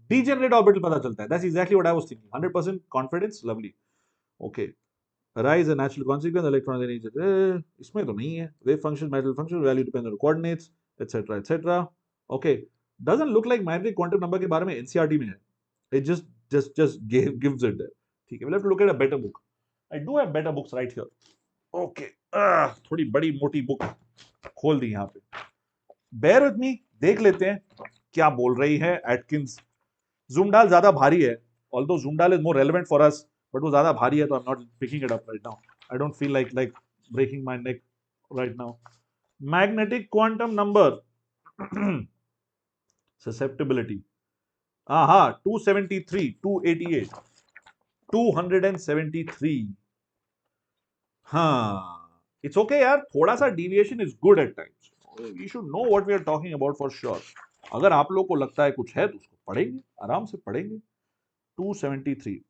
Degenerate orbital पता चलता है. That's exactly what I was thinking. 100% confidence, lovely. Okay. Arise a natural consequence, electron energy. इसमें तो नहीं है. Wave function, metal function, value depends on coordinates, etc. etc. Okay. Doesn't look like magnetic quantum number के बारे में NCERT में है. It just gives it there. ठीक है. We'll have to look at a better book. I do have better books right here. Okay. थोड़ी बड़ी मोटी बुक खोल दी यहाँ पे. Bear with me. देख लेते हैं क्या बोल रही है एटकिंस. Zoomdal ज्यादा भारी है. Although Zoomdal is more relevant for us, but वो ज्यादा भारी है तो I'm not picking it up right now. I don't feel like breaking my neck right now. Magnetic quantum number. Susceptibility. Aha, 273, 288, 273. हाँ, it's okay यार. थोड़ा सा deviation is good at times. We should know what we are talking about for sure. अगर आप लोग को लगता है कुछ है तो उसको पढ़ेंगे, आराम से पढ़ेंगे. 273.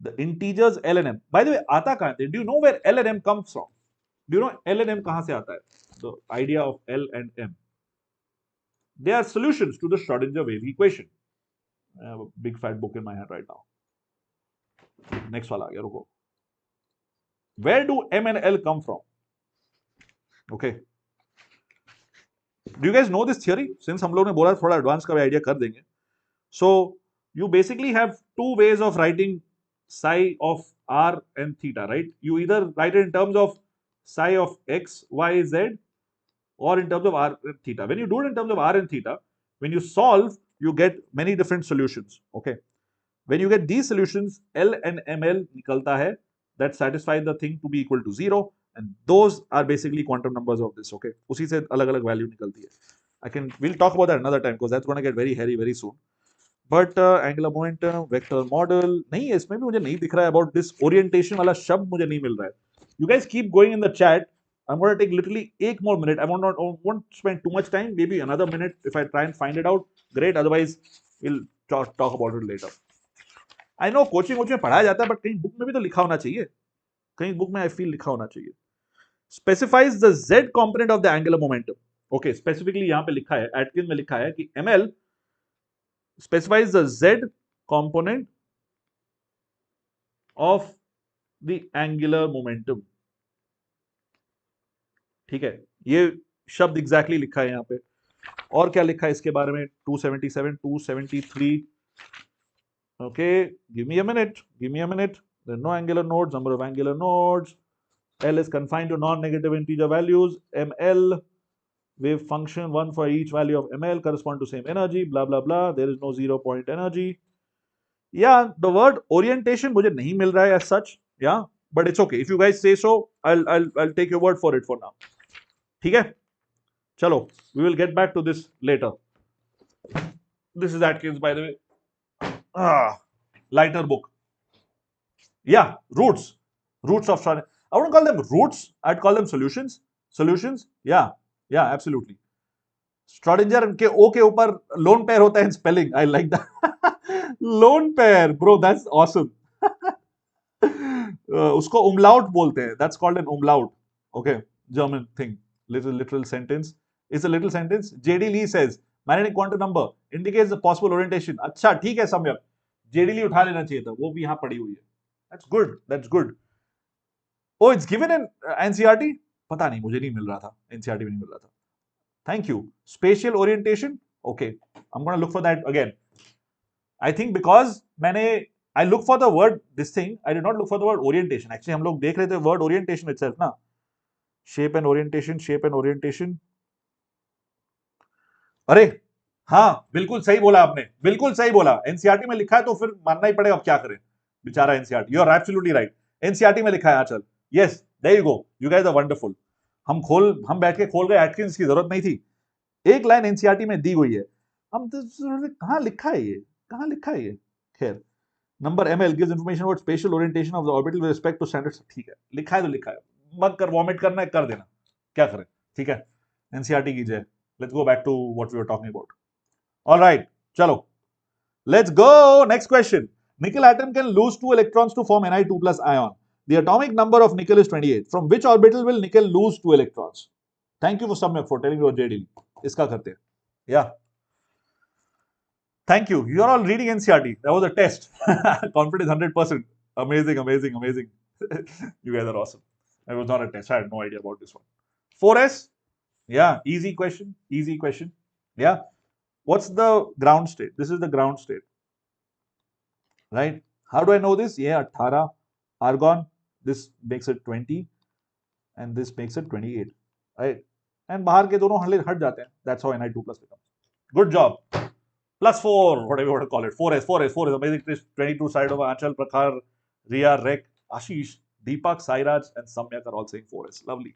The integers L and M. By the way, आता कहाँ है? Do you know where L and M comes from? Do you know L and M कहाँ से आता है? The idea of L and M. They are solutions to the Schrodinger wave equation. I have a big fat book in my hand right now. Next वाला आ गया, रुको. Where do M and L come from? Okay. Do you guys know this theory? Since हम लोग ने बोला थोड़ा advanced का भी idea कर देंगे. So you basically have two ways of writing psi of r and theta, right? You either write it in terms of psi of x, y, z, or in terms of r and theta. When you do it in terms of r and theta, when you solve, you get many different solutions. Okay. When you get these solutions, L and ML निकलता है, that satisfies the thing to be equal to 0, and those are basically quantum numbers of this. Okay. उसी से अलग-अलग value निकलती है. We'll talk about that another time because that's going to get very hairy very soon. But angular momentum, vector model, नहीं है इसमें भी मुझे नहीं दिख रहा है. About this orientation वाला शब्द मुझे नहीं मिल रहा है. You guys keep going in the chat. I'm going to take literally 1 more minute. I won't spend too much time. Maybe another minute if I try and find it out. Great. Otherwise, we'll talk about it later. I know coaching में पढ़ाया जाता है, but कहीं book में भी तो लिखा होना चाहिए. कहीं book में I feel लिखा होना चाहिए. Specifies the Z component of the angular momentum. Okay, specifically यहाँ पे लिखा है, Atkins में लिखा है कि ML specifies the Z component of the angular momentum. ठीक है, ये शब्द exactly लिखा है यहाँ पे. और क्या लिखा है इसके बारे में? 277, 273. Okay, give me a minute. There are no angular nodes, number of angular nodes. L is confined to non-negative integer values. ML, wave function, 1 for each value of ML correspond to same energy, blah, blah, blah. There is no 0 point energy. Yeah, the word orientation मुझे नहीं मिल रहा है as such. Yeah, but it's okay. If you guys say so, I'll take your word for it for now. ठीक है? चलो, we will get back to this later. This is Atkins, by the way. Lighter book. Yeah, roots. Roots of Schrodinger. I wouldn't call them roots. I'd call them solutions. Solutions. Yeah, absolutely. Schrodinger के O के ऊपर lone pair होता है in spelling. I like that. Lone pair, bro. That's awesome. उसको umlaut बोलते हैं. That's called an umlaut. Okay, German thing. Literal sentence. It's a little sentence. JD Lee says magnetic quantum number indicates the possible orientation. अच्छा ठीक है सम्यक. JD Lee उठा लेना चाहिए था. वो भी यहाँ पड़ी हुई है. That's good. That's good. Oh, it's given in NCERT? पता नहीं, मुझे नहीं मिल रहा था. NCERT में नहीं मिल रहा था. Thank you. Spatial orientation? Okay. I'm going to look for that again. I think because I look for the word this thing, I did not look for the word orientation. Actually, हम लोग देख रहे थे word orientation itself ना. Shape and orientation, shape and orientation. अरे हाँ, बिल्कुल सही बोला आपने. बिल्कुल सही बोला. NCERT में लिखा है तो फिर मानना ही पड़ेगा. अब क्या करें? बेचारा NCERT. You are absolutely right. NCERT में लिखा है आंचल. Yes, there you go. You guys are wonderful. हम बैठ के खोल गए. एटकिंस की जरूरत नहीं थी. एक लाइन एनसीईआरटी में दी हुई है. हम कहाँ लिखा है ये? कहाँ लिखा है ये? खैर, number ml gives information about spatial orientation of the orbital with respect to standard. ठीक है, लिखा है तो लिखा है. मत कर, वॉमिट करना है कर देना. क्या करें? ठीक है, एनसीईआरटी की जय. Let's go back to what we were talking about. All right, चलो. Let's go. Next question. Nickel atom can lose 2 electrons to form Ni2 plus ion. The atomic number of nickel is 28. From which orbital will nickel lose 2 electrons? Thank you for Samyak for telling me about JD. इसका करते हैं. Yeah. Thank you. You are all reading NCERT. That was a test. Confidence 100%. Amazing, amazing, amazing. You guys are awesome. That was not a test. I had no idea about this one. 4s. Yeah. Easy question. Easy question. Yeah. What's the ground state? This is the ground state. Right? How do I know this? Yeah, 18 argon. This makes it 20. And this makes it 28. Right? And बाहर के दोनों हट जाते हैं. That's how Ni2 plus becomes. Good job. +4, whatever you want to call it. 4s. Amazing. 22 side of Anchal, Prakhar, Riya, Rek, Ashish, Deepak, Sairaj, and Samyak are all saying 4s. Lovely.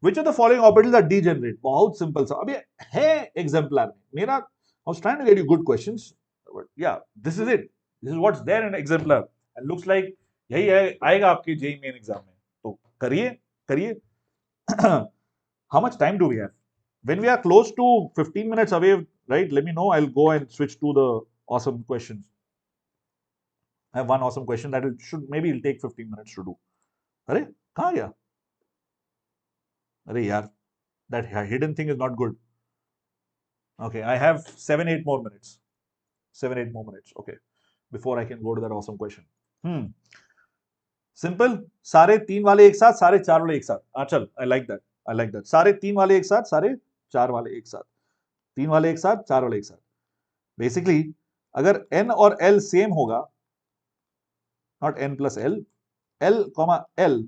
Which of the following orbitals are degenerate? बहुत simple सा. अभी है exemplar में. I was trying to get you good questions. But yeah, this is it. This is what's there in exemplar. And looks like यही आएगा आपके JEE main exam में. तो करिए. How much time do we have? When we are close to 15 minutes away, right? Let me know. I'll go and switch to the awesome questions. I have one awesome question that maybe it'll take 15 minutes to do. अरे कहाँ गया? अरे यार, that hidden thing is not good. Okay, I have 7-8 more minutes. 7-8 more minutes. Okay, before I can go to that awesome question. Simple. सारे 3 वाले एक साथ, सारे 4 वाले एक साथ. Achal, I like that. सारे 3 वाले एक साथ, सारे 4 वाले एक साथ. 3 वाले एक साथ, 4 वाले एक साथ. Basically, अगर n और l सेम होगा, not n plus l, l,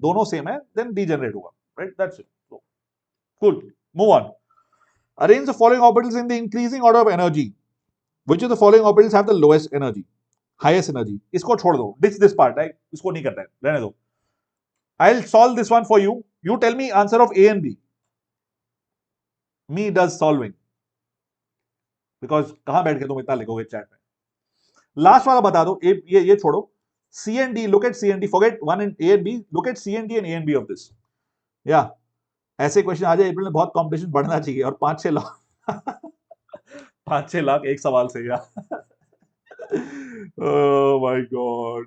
दोनों सेम है, then degenerate होगा. Right? That's it. So, cool. Move on. Arrange the following orbitals in the increasing order of energy. Which of the following orbitals have the lowest energy? Highest energy. इसको छोड़ दो. Ditch this part. Right? इसको नहीं करना है. रहने दो. I'll solve this one for you. You tell me answer of A and B. Me does solving. Because कहां बैठ के तुम इतना लिखोगे चैट में. लास्ट वाला बता दो. ये छोड़ो. C and D. Look at C and D. Forget one and A and B. Look at C and D and A and B of this. Yeah. ऐसे क्वेश्चन आ जाए अप्रैल में. बहुत कंपटीशन बढ़ना चाहिए. और 5-6 लाख 5-6 लाख एक सवाल से. या oh my god.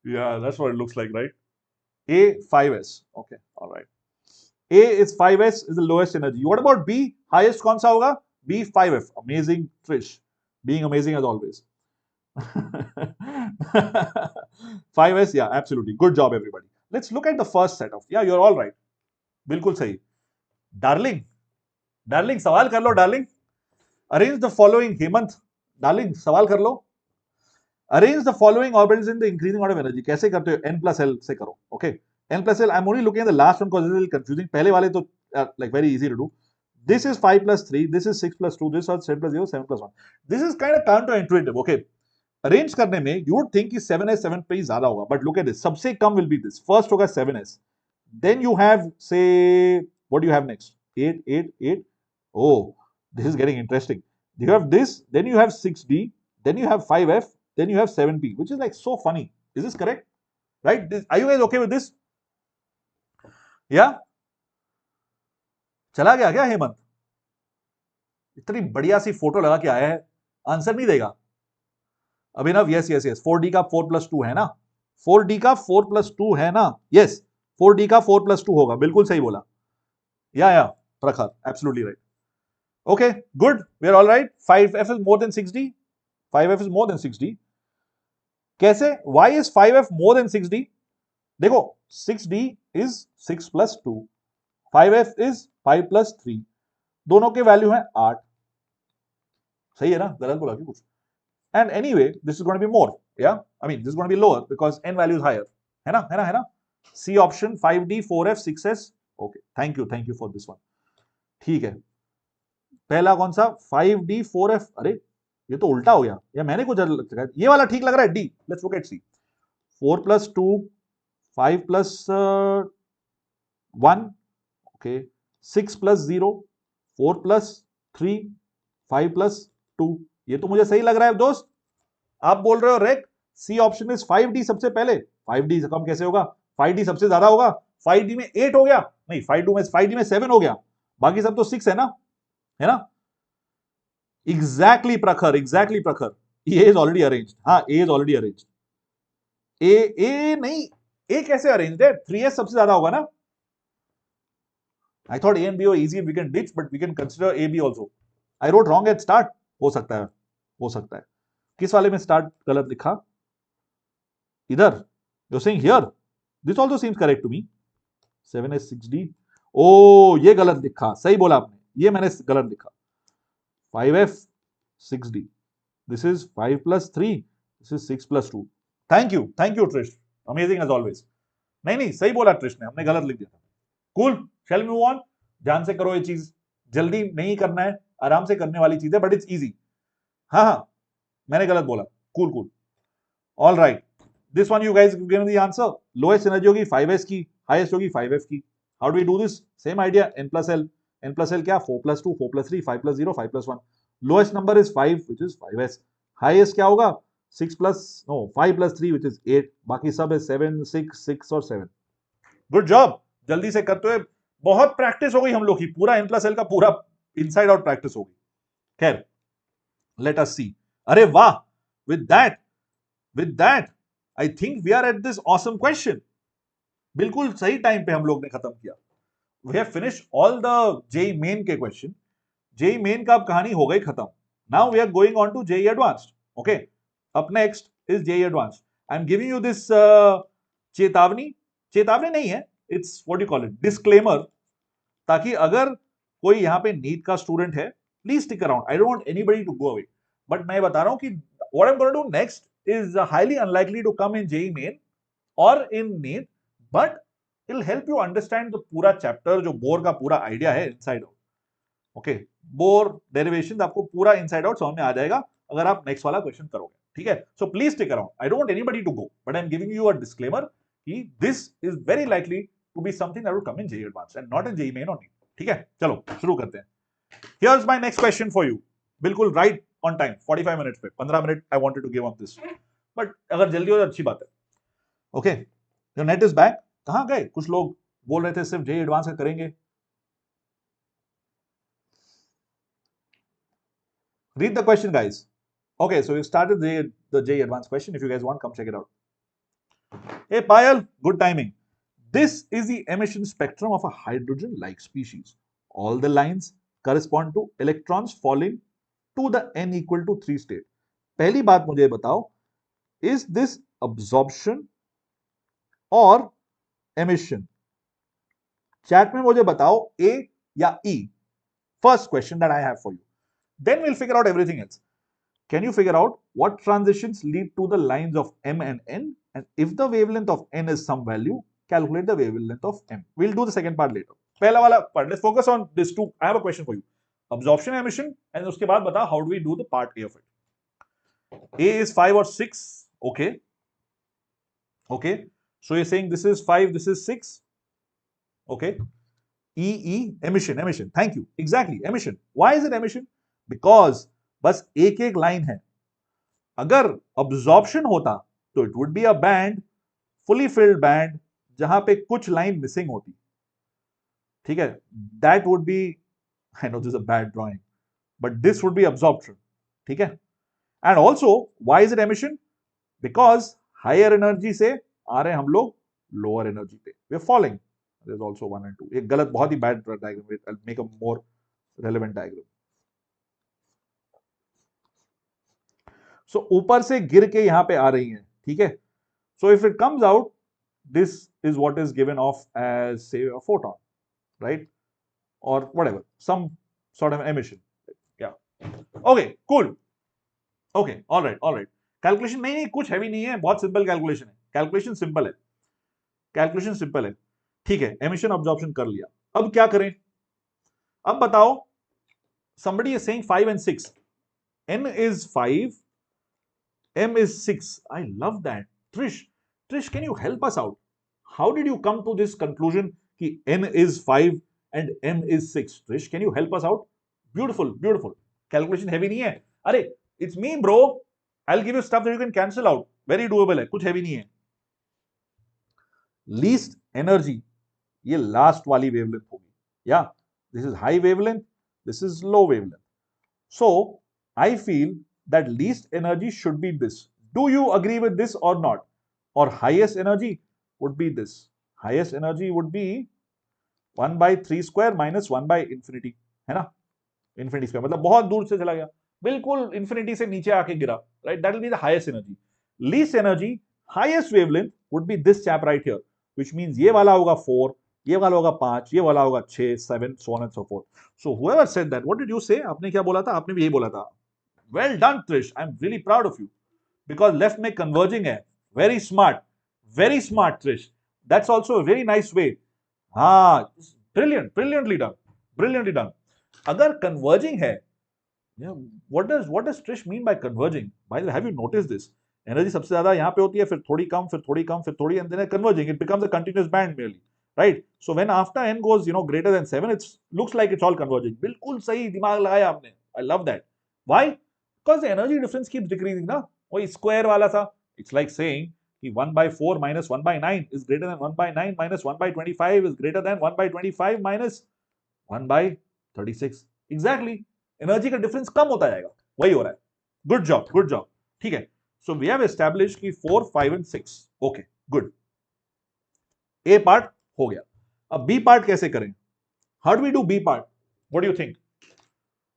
Yeah, that's what it looks like, right? A 5s. Okay, all right. A is 5s is the lowest energy. What about B? Highest कौन सा होगा? B 5f. Amazing, Trish. Being amazing as always. 5s, yeah, absolutely. Good job, everybody. Let's look at the first set of. Yeah, you're all right. बिल्कुल सही. Darling, सवाल कर लो, darling. Arrange the following. Hemant, darling, सवाल कर लो. Arrange the following orbitals in the increasing order of energy. कैसे करते हो? N plus L से करो. Okay. N plus L. I'm only looking at the last one because it's a little confusing. पहले वाले तो like very easy to do. This is 5 plus 3. This is 6 plus 2. This is 7 plus 0. 7 plus 1. This is kind of counterintuitive. Okay. Arrange करने में you would think कि 7s 7 पे ही ज्यादा होगा, but look at this, सबसे come will be this, first होगा 7s, then you have से what you have next 8 8 8, oh this is getting interesting, you have this, then you have 6d, then you have 5f, then you have 7p, which is like so funny. Is this correct? Right? Are you guys okay with this? Yeah? चला गया क्या हेमंत? इतनी बढ़िया सी photo लगा के आया है, answer नहीं देगा अभिनव? यस यस यस, 4d का 4+2 है ना, 4d का 4+2 है ना, यस 4d का 4+2 होगा, बिल्कुल सही बोला, या प्रखर, absolutely right. Okay, good, we're all right. 5f is more than 6d, 5f is more than 6d. कैसे? Why is 5f more than 6d? देखो 6d is 6 plus 2, 5f is 5 plus 3, दोनों के वैल्यू है 8. सही है ना? गलत बोला क्या कुछ? And anyway, this is going to be more. Yeah, I mean this is going to be lower because n value is higher. है ना? C option 5d 4f 6s. Okay, thank you for this one. ठीक है. पहला कौन सा? 5d 4f. अरे ये तो उल्टा हो गया, या मैंने कुछ लगा, ये वाला ठीक लग रहा है, d. Let's look at C. 4 plus 2, 5 plus 1, okay, 6 plus 0, 4 plus 3, 5 plus 2. ये तो मुझे सही लग रहा है दोस्त. आप बोल रहे हो rake, C option is 5d सबसे पहले. 5d से कम कैसे होगा? 5d सबसे ज्यादा होगा. 5d में 8 हो गया, नहीं 5d में 7 हो गया, बाकी सब तो 6 है ना? एग्जैक्टली प्रखर, ए इज ऑलरेडी अरेंज्ड. हाँ, ए इज ऑलरेडी अरेंज्ड. ए नहीं, ए कैसे अरेंज्ड है? 3s सबसे ज्यादा होगा ना. I thought A and B easy, we can ditch, but we can consider A B also. I wrote wrong at start. हो सकता है. किस वाले में स्टार्ट गलत लिखा? इधर. You saying here, this also seems correct to me. 7s 6d. ओ ये गलत लिखा, सही बोला आपने, ये मैंने गलत लिखा. 5f 6d, this is 5 plus 3, this is 6 plus 2. Thank you Trish, amazing as always. नहीं सही बोला ट्रिश ने, हमने गलत लिख दिया था. Cool, shall we move on? ध्यान से करो ये चीज, जल्दी नहीं करना है, आराम से करने वाली चीज है, बट इट्स इजी. हाँ मैंने गलत बोला. Cool. All right, this one you guys given the answer. Lowest energy होगी 5s की, highest होगी 5f की. How do we do this? Same idea, n plus l क्या? 4 plus 2, 4 plus 3, 5 plus 0, 5 plus 1. Lowest number is 5, which is 5s. Highest क्या होगा? 5 plus 3, which is 8. बाकी सब है 7, 6 और 7. Good job. जल्दी से करते हुए, बहुत प्रैक्टिस हो गई हम लोग की, पूरा n plus l का पूरा इनसाइड आउट प्रैक्टिस हो गई. खैर, let us see. अरे वाह, with that, I think we are at this awesome question. बिल्कुल सही टाइम पे हम लोग ने खत्म किया. We have finished all the JEE main के question. JEE main का अब कहानी हो गई खत्म. Now we are going on to JEE Advanced. Okay. Up next is JEE Advanced. I'm giving you this चेतावनी नहीं है. It's what do you call it? Disclaimer. ताकि अगर कोई यहाँ पे नीट का स्टूडेंट है, please stick around. I don't want anybody to go away. But मैं बता रहा हूँ कि what I'm going to do next is highly unlikely to come in JEE main or in NEET, but it'll help you understand the पूरा chapter, जो bore का पूरा idea है inside out. Okay, bore derivations आपको पूरा inside out समझ में आ जाएगा अगर आप नेक्स्ट वाला क्वेश्चन करोगे. ठीक है, so please stick around. I don't want anybody to go, but I am giving you a disclaimer कि this is very likely to be something that will come in JEE advance and not in JEE main only. ठीक है, चलो शुरू करते हैं. Here is my next question for you. बिल्कुल right on time, 45 minutes पे, 15 minute I wanted to give on this, but अगर जल्दी हो तो अच्छी बात है. Okay, your net is back. कहां गए कुछ लोग? बोल रहे थे सिर्फ जेईई एडवांस का करेंगे. Read the question, guys. Okay, so we started the JEE Advanced question. If you guys want, come check it out. Hey, Payal, good timing. This is the emission spectrum of a hydrogen-like species. All the lines correspond to electrons falling to the n equal to 3 state. पहली बात मुझे बताओ, is this absorption or emission? Chat में मुझे बताओ A या E. First question that I have for you. Then we'll figure out everything else. Can you figure out what transitions lead to the lines of M and N? And if the wavelength of N is some value, calculate the wavelength of M. We'll do the second part later. पहला वाला part. Let's focus on this two. I have a question for you. Absorption, emission, and उसके बाद बताओ how do we do the part A of it. A is 5 or 6. Okay. Okay. So you're saying this is 5, this is 6. Okay. emission. Thank you. Exactly. Emission. Why is it emission? Because बस एक एक line है. अगर absorption होता तो it would be a band, fully filled band, जहां पे कुछ लाइन मिसिंग होती. ठीक है. That would be, I know this is a bad drawing, but this would be absorption. ठीक है. And also, why is it emission? Because higher energy से आ रहे हैं हम लोग lower energy पे. We are falling. There's also 1 and 2. एक गलत, बहुत ही bad diagram. I'll make a more relevant diagram. So ऊपर से गिर के यहाँ पे आ रही हैं. ठीक है. So if it comes out, this is what is given off as, say, a photon, right? Or whatever, some sort of emission. Yeah. Okay, cool. Okay, all right. Calculation नहीं, कुछ हैवी नहीं है, बहुत सिंपल कैलकुलेशन है. Calculation simple है. ठीक है, emission absorption कर लिया. अब क्या करें? अब बताओ. somebody is saying 5 and 6. N is 5, M is 6. I love that. Trish, can you help us out? How did you come to this conclusion कि N is 5 and M is 6? Trish, can you help us out? Beautiful. Calculation heavy नहीं है. अरे, it's me, bro. I'll give you stuff that you can cancel out. Very doable है, कुछ heavy नहीं है. Least energy, ये last वाली wavelength होगी. Yeah, this is high wavelength, this is low wavelength. So, I feel that least energy should be this. Do you agree with this or not? Or highest energy would be this. Highest energy would be 1 by 3 square minus 1 by infinity. है ना? Infinity square. मतलब बहुत दूर से चला गया. बिल्कुल infinity से नीचे आके गिरा. Right? That will be the highest energy. Least energy, highest wavelength would be this chap right here. Which means ये वाला होगा 4, ये वाला होगा 5, ये वाला होगा 6, 7, so on and so forth. So whoever said that, what did you say? आपने क्या बोला था? आपने भी यही बोला था. Well done, Trish. I'm really proud of you. Because left में converging है. Very smart, Trish. That's also a very nice way. हाँ, brilliantly done. अगर converging है, what does Trish mean by converging? By the way, have you noticed this? Energy सबसे ज्यादा यहाँ पे होती है, फिर थोड़ी कम, फिर थोड़ी, and then converging. It becomes a continuous band merely, right? So when after n goes, greater than 7, it looks like it's all converging. बिल्कुल सही दिमाग लगाया आपने. I love that. Why? Because the energy difference keeps decreasing, ना? वही square वाला था. It's like saying कि 1 by 4 minus 1 by 9 is greater than 1 by 9 minus 1 by 25 is greater than 1 by 25 minus 1 by 36. Exactly. Energy का difference कम होता जाएगा. वही हो रहा है. Good job. ठीक है. So we have established कि 4, 5 and 6. Okay, good. A part हो गया. अब B part कैसे करें? How do we do B part? What do you think?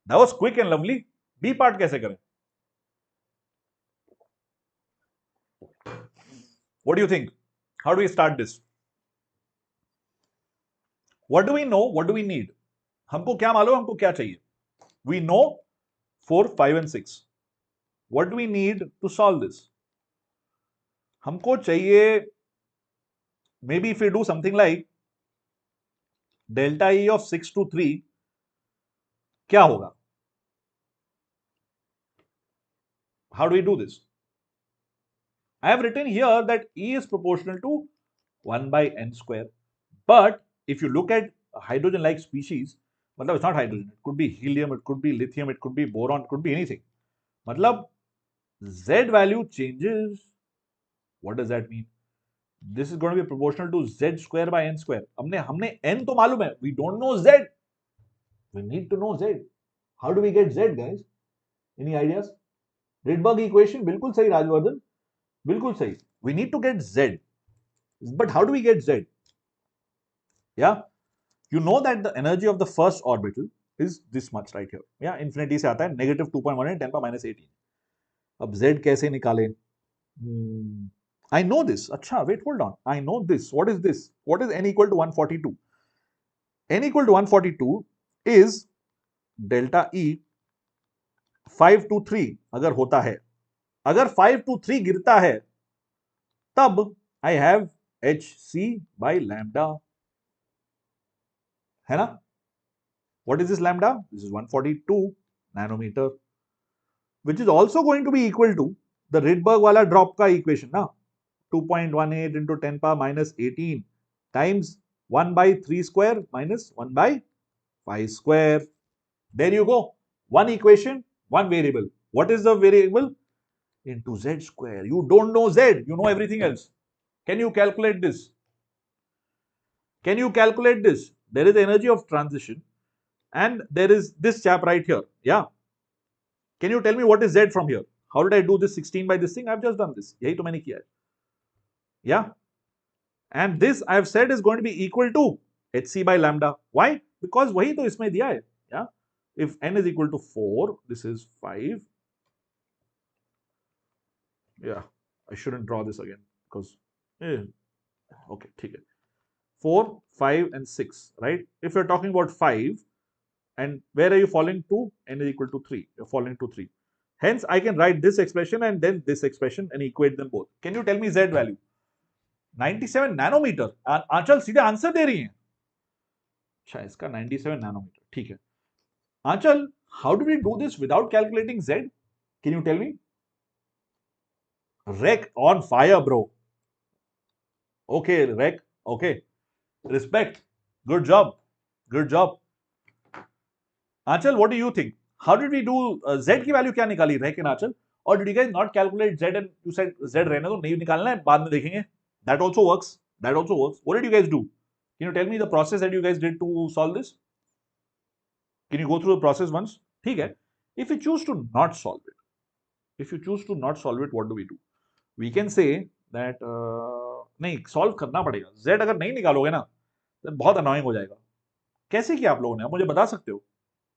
That was quick and lovely. B part कैसे करें? What do you think? How do we start this? What do we know? What do we need? हमको क्या मालूम, हमको क्या चाहिए? We know 4, 5 and 6. What do we need to solve this? हमको चाहिए, maybe if we do something like delta E of 6 to 3, क्या होगा? How do we do this? I have written here that E is proportional to 1 by n square. But if you look at hydrogen-like species, मतलब it's not hydrogen, it could be helium, it could be lithium, it could be boron, it could be anything. मतलब Z value changes. What does that mean? This is going to be proportional to Z square by n square. हमने n तो मालूम है. We don't know Z. We need to know Z. How do we get Z, guys? Any ideas? Rydberg equation, बिल्कुल सही राजवर्धन, बिल्कुल सही. We need to get Z. But how do we get Z? Yeah, you know that the energy of the first orbital is this much right here. Yeah, infinity से आता है negative 2.1 and 10 power minus 18. अब Z कैसे निकालें? I know this. अच्छा, wait, hold on. I know this. What is this? What is n equal to 142? N equal to 142 is delta E 5 to 3 अगर होता है. अगर 5 to 3 गिरता है, तब I have hc by lambda. है ना? What is this lambda? This is 142 nanometer. which is also going to be equal to the Rydberg wala drop ka equation na, 2.18 into 10 power minus 18 times 1 by 3 square minus 1 by 5 square. There you go. One equation, one variable. What is the variable? Into z square. You don't know z, you know everything else. Can you calculate this? Can you calculate this? There is energy of transition and there is this chap right here. Yeah. Can you tell me what is z from here? How did I do this 16 by this thing? I've just done this. Yahi to maine kiya hai. Yeah. And this I have said is going to be equal to hc by lambda. Why? Because wahi to isme diya hai. Yeah. If n is equal to 4, this is 5. Yeah. I shouldn't draw this again because okay, ठीक है. 4, 5 and 6, right? If you're talking about 5 and where are you falling to? N is equal to 3. You're falling to 3. Hence, I can write this expression and then this expression and equate them both. Can you tell me Z value? 97 nanometer. आंचल सीधे answer दे रही हैं. अच्छा, इसका 97 nanometer. ठीक है. आंचल, how do we do this without calculating Z? Can you tell me? Rec on fire, bro. Okay, Rec. Okay. Respect. Good job. Good job. Anchal, what do you think? How did we do Z की value क्या निकाली Rec and Anchal? Or did you guys not calculate Z and you said Z रहने दो, नहीं निकालना है, बाद में देखेंगे. That also works. That also works. What did you guys do? Can you tell me the process that you guys did to solve this? Can you go through the process once? ठीक है. If you choose to not solve it, what do we do? We can say that नहीं solve करना पड़ेगा. Z अगर नहीं निकालोगे ना तो बहुत अनोइंग हो जाएगा. कैसे किया आप लोगों ने? आप मुझे बता सकते हो?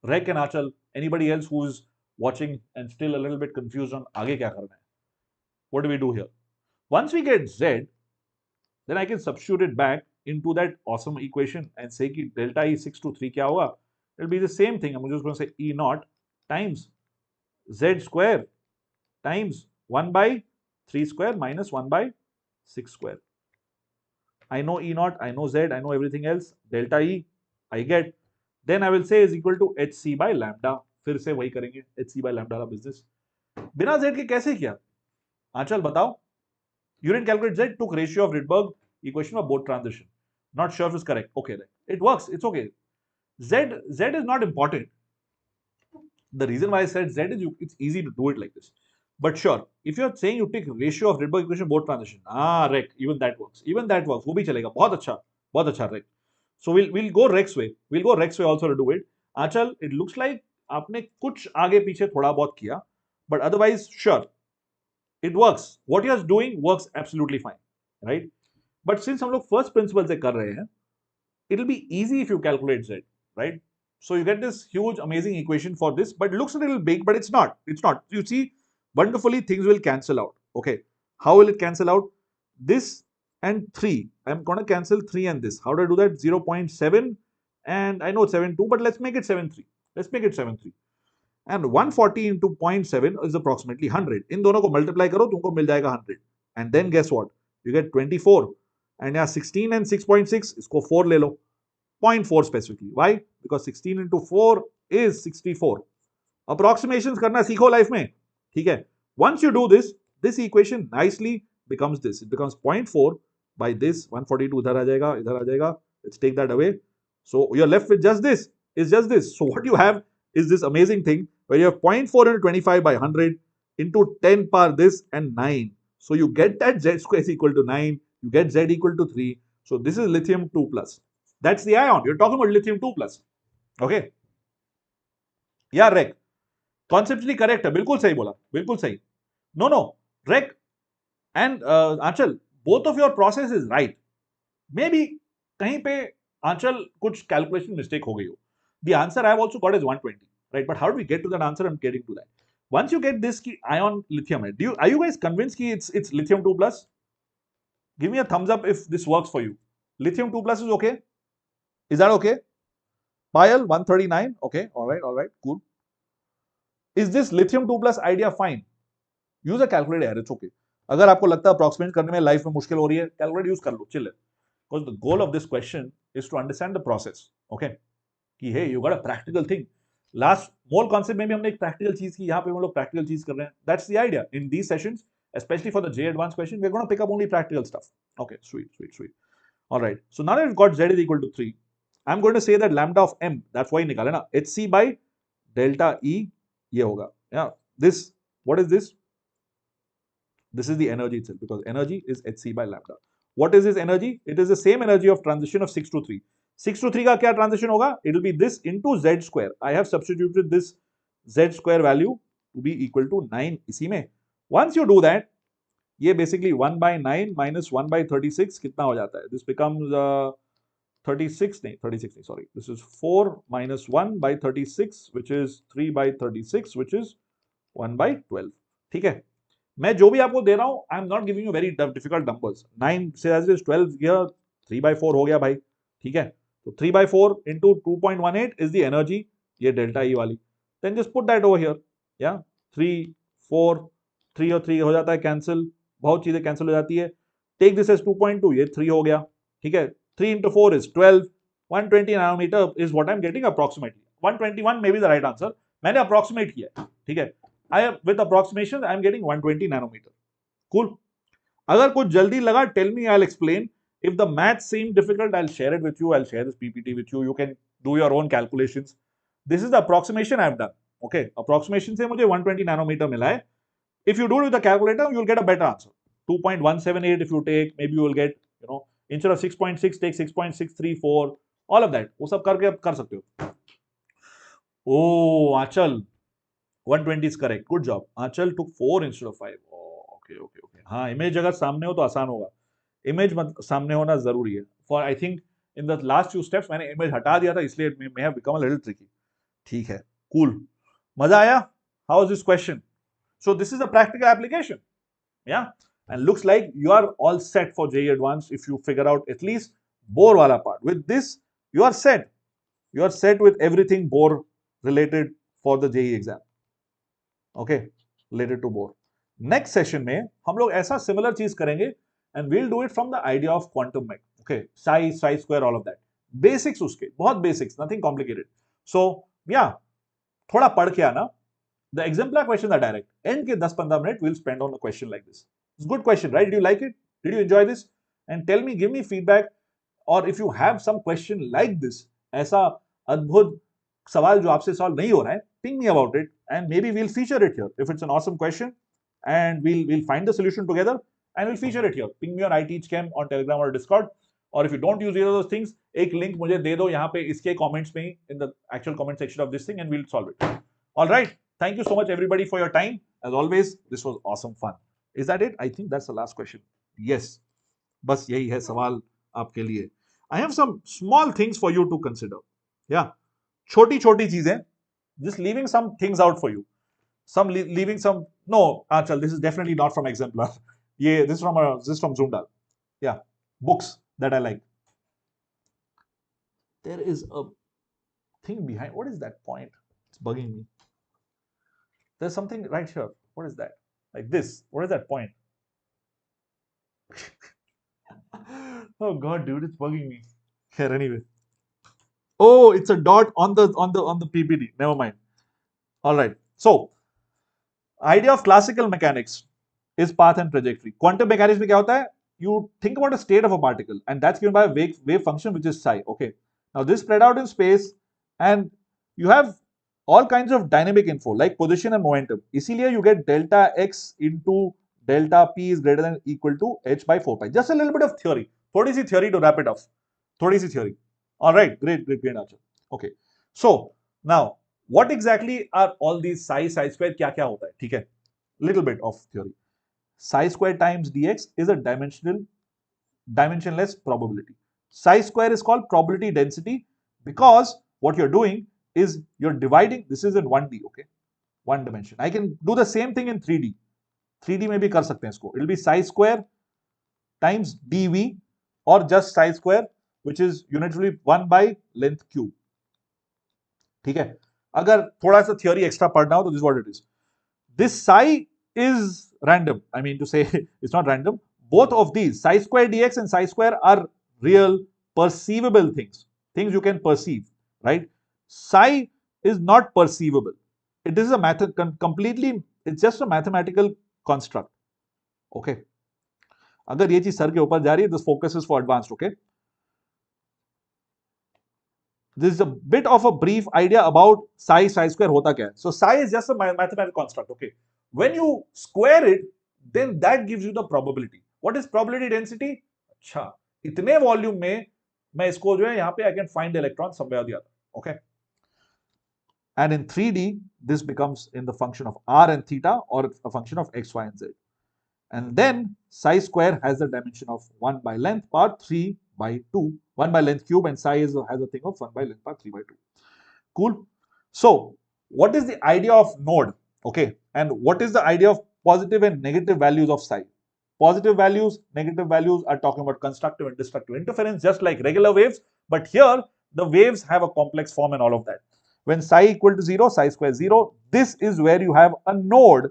Rec and Achal, anybody else who's watching and still a little bit confused on आगे क्या करना है? What do we do here? Once we get Z, then I can substitute it back into that awesome equation and say कि delta E 6 to 3 क्या होगा? It'll be the same thing. I'm just going to say E naught times Z square times 1 by 3 square minus 1 by 6 square. I know E naught, I know Z, I know everything else. Delta E, I get. Then I will say is equal to hc by lambda. फिर से वही करेंगे hc by lambda का business. बिना Z के कैसे किया? आंचल बताओ. You didn't calculate Z, took ratio of Rydberg equation of both transition. Not sure if it's correct. Okay, right. It works. It's okay. Z is not important. The reason why I said Z is it's easy to do it like this. But sure, if you're saying you take ratio of Rydberg equation both transition, Rec, even that works. Even that works. वो भी चलेगा. बहुत अच्छा Rec. So we'll go Rec's way. We'll go Rec's way also to do it. Achal, it looks like आपने कुछ आगे पीछे थोड़ा बहुत किया, but otherwise sure, it works. What you're doing works absolutely fine, right? But since हम लोग first principle से कर रहे हैं, it'll be easy if you calculate Z, right? So you get this huge amazing equation for this, but it looks a little big, but it's not. It's not. You see, wonderfully things will cancel out. Okay, how will it cancel out? This and 3. I'm going to cancel 3 and this. How do I do that? 0.7 and I know it's 7.2, but let's make it 7.3. Let's make it 7.3. And 140 into 0.7 is approximately 100. In दोनों को multiply करो, तुमको मिल जाएगा 100. And then guess what? You get 24. And यहाँ 16 and 6.6, इसको 4 ले लो. 0.4 specifically. Why? Because 16 into 4 is 64. Approximations करना सीखो life में. ठीक है? Once you do this, this equation nicely becomes this. It becomes 0.4 by this. 142 इधर आ जाएगा. Let's take that away. So you're left with just this. It's just this. So what you have is this amazing thing where you have 0.4 into 25 by 100 into 10 power this and 9. So you get that Z square is equal to 9. You get Z equal to 3. So this is lithium 2 plus. That's the ion. You're talking about lithium 2 plus. Okay. Yeah, Rec. Conceptually correct है. बिल्कुल सही बोला. बिल्कुल सही. No. Rec and Achal, both of your process is right. Maybe कहीं पे Achal कुछ calculation mistake हो गई हो. The answer I have also got is 120, right? But how do we get to that answer? I'm getting to that. Once you get this ion lithium, are you guys convinced that it's lithium 2 plus? Give me a thumbs up if this works for you. Lithium 2 plus is okay. Is that okay? Pile 139. Okay. All right. Cool. Is this lithium 2 plus idea fine? Use a calculator. It's okay. अगर आपको लगता है approximate करने में life में मुश्किल हो रही है, calculator use कर लो, chill. Because the goal of this question is to understand the process. Okay. कि hey, you got a practical thing. Last mole concept में भी हमने एक प्रैक्टिकल चीज की, यहाँ पे हम लोग प्रैक्टिकल चीज कर रहे हैं. That's the idea in these sessions, especially for the JEE Advanced question. We're going to pick up only practical stuff. Okay, sweet. All right. So now that we've got Z is equal to 3, I'm going to say that lambda of M, that's why निकाले ना, HC by delta E ये होगा. Yeah. This, what is this? This is the energy itself, because energy is HC by lambda. What is this energy? It is the same energy of transition of 6 to 3. 6 to 3 का क्या transition होगा? It will be this into Z square. I have substituted this Z square value to be equal to 9 इसी में. Once you do that, ये basically 1 by 9 minus 1 by 36 कितना हो जाता है? This becomes 36 नहीं, sorry. This is 4 minus 1 by 36, which is 3 by 36, which is 1 by 12. ठीक है? मैं जो भी आपको दे रहा हूं, आई am not giving you very difficult numbers. 9 से एज इज 12 हियर, 3 by 4 हो गया भाई. ठीक है? तो 3 by 4 into 2.18 is the energy, ये डेल्टा ई वाली. Then just put that over here. Yeah, 3, 4, 3 और 3 हो जाता है कैंसिल, बहुत चीजें कैंसिल हो जाती है. टेक दिस एज 2.2, ये 3 हो गया. ठीक है? 3 into 4 is 12. 120 nanometer is what I'm getting approximately. 121 may be the right answer. मैंने approximate किया. ठीक है? With approximation, I'm getting 120 nanometer. Cool. अगर कुछ जल्दी लगा, tell me, I'll explain. If the math seems difficult, I'll share it with you. I'll share this PPT with you. You can do your own calculations. This is the approximation I've done. Okay, approximation से मुझे 120 nanometer मिला है. If you do it with the calculator, you'll get a better answer. 2.178 if you take, maybe you will get, instead of 6.6, take 6.634, all of that. वो सब करके कर सकते हो. Oh, Achal, 120 is correct. Good job. Achal took 4 instead of 5. Oh, okay. हाँ, image अगर सामने हो तो आसान होगा. Image सामने होना जरूरी है. For I think in the last few steps मैंने image हटा दिया था, इसलिए it may have become a little tricky. ठीक है, cool. मजा आया? How is this question? So this is a practical application. Yeah, and looks like you are all set for JEE Advanced if you figure out at least Bohr wala part. With this, you are set. You are set with everything Bohr related for the JEE exam. Okay, related to Bohr. Next session में हम लोग ऐसा similar चीज करेंगे, and we'll do it from the idea of quantum mech. Okay, psi square, all of that. Basics उसके, बहुत basics, nothing complicated. So yeah, थोड़ा पढ़ के आना. The exemplar questions are direct. End के 10-15 minutes we'll spend on a question like this. It's a good question, right? Did you like it? Did you enjoy this? And tell me, give me feedback. Or if you have some question like this, ऐसा अद्भुत सवाल जो आपसे solve नहीं हो रहा है, ping me about it, and maybe we'll feature it here. If it's an awesome question, and we'll find the solution together, and we'll feature it here. Ping me on iTeachChem on Telegram or Discord. Or if you don't use either of those things, एक link मुझे दे दो यहाँ पे इसके comments में, in the actual comment section of this thing, and we'll solve it. All right. Thank you so much, everybody, for your time. As always, this was awesome fun. Is that it? I think that's the last question. Yes. बस यही है सवाल आपके लिए. I have some small things for you to consider. Yeah. छोटी चीजें. Just leaving some things out for you. Leaving some. No, Achal, this is definitely not from Exemplar. Yeah, this is from Zundal. Yeah. Books that I like. There is a thing behind. What is that point? It's bugging me. There's something right here. What is that? Like this. What is that point? Oh God, dude, it's bugging me. Here, anyway. Oh, it's a dot on the PPT. Never mind. All right. So, idea of classical mechanics is path and trajectory. Quantum mechanics में क्या होता है? You think about a state of a particle, and that's given by a wave function, which is psi. Okay. Now this spread out in space, and you have all kinds of dynamic info like position and momentum. इसीलिए you get delta x into delta p is greater than or equal to h by 4 pi. Just a little bit of theory. थोड़ी सी theory to wrap it up. थोड़ी सी theory. All right, great answer. Okay. So now, what exactly are all these psi square? क्या होता है? ठीक है. Little bit of theory. Psi square times dx is a dimensionless probability. Psi square is called probability density because what you're doing is you're dividing. This is in 1D, okay, one dimension. I can do the same thing in 3D. 3D में भी कर सकते हैं इसको. It'll be psi square times dv or just psi square, which is unitarily 1 by length cube. ठीक है. अगर थोड़ा सा theory extra पढ़ना हो तो this is what it is. This psi is random. I mean to say it's not random. Both of these, psi square dx and psi square, are real perceivable things you can perceive, right? Psi is not perceivable. It is a completely, it's just a mathematical construct. Okay. अगर ये चीज sir के ऊपर जा रही है, this focus is for advanced. Okay. This is a bit of a brief idea about psi square hota kya hai. So psi is just a mathematical construct. Okay. When you square it, then that gives you the probability. What is probability density? अच्छा, इतने volume में मैं इसको जो है यहाँ पे I can find the electron somewhere or the other. Okay. And in 3D, this becomes in the function of r and theta or a function of x, y, and z. And then psi square has the dimension of 1 by length power 3 by 2, 1 by length cube, and psi has a thing of 1 by length power 3 by 2. Cool. So what is the idea of node? Okay. And what is the idea of positive and negative values of psi? Positive values, negative values are talking about constructive and destructive interference, just like regular waves. But here, the waves have a complex form and all of that. When psi equal to 0, psi square 0, this is where you have a node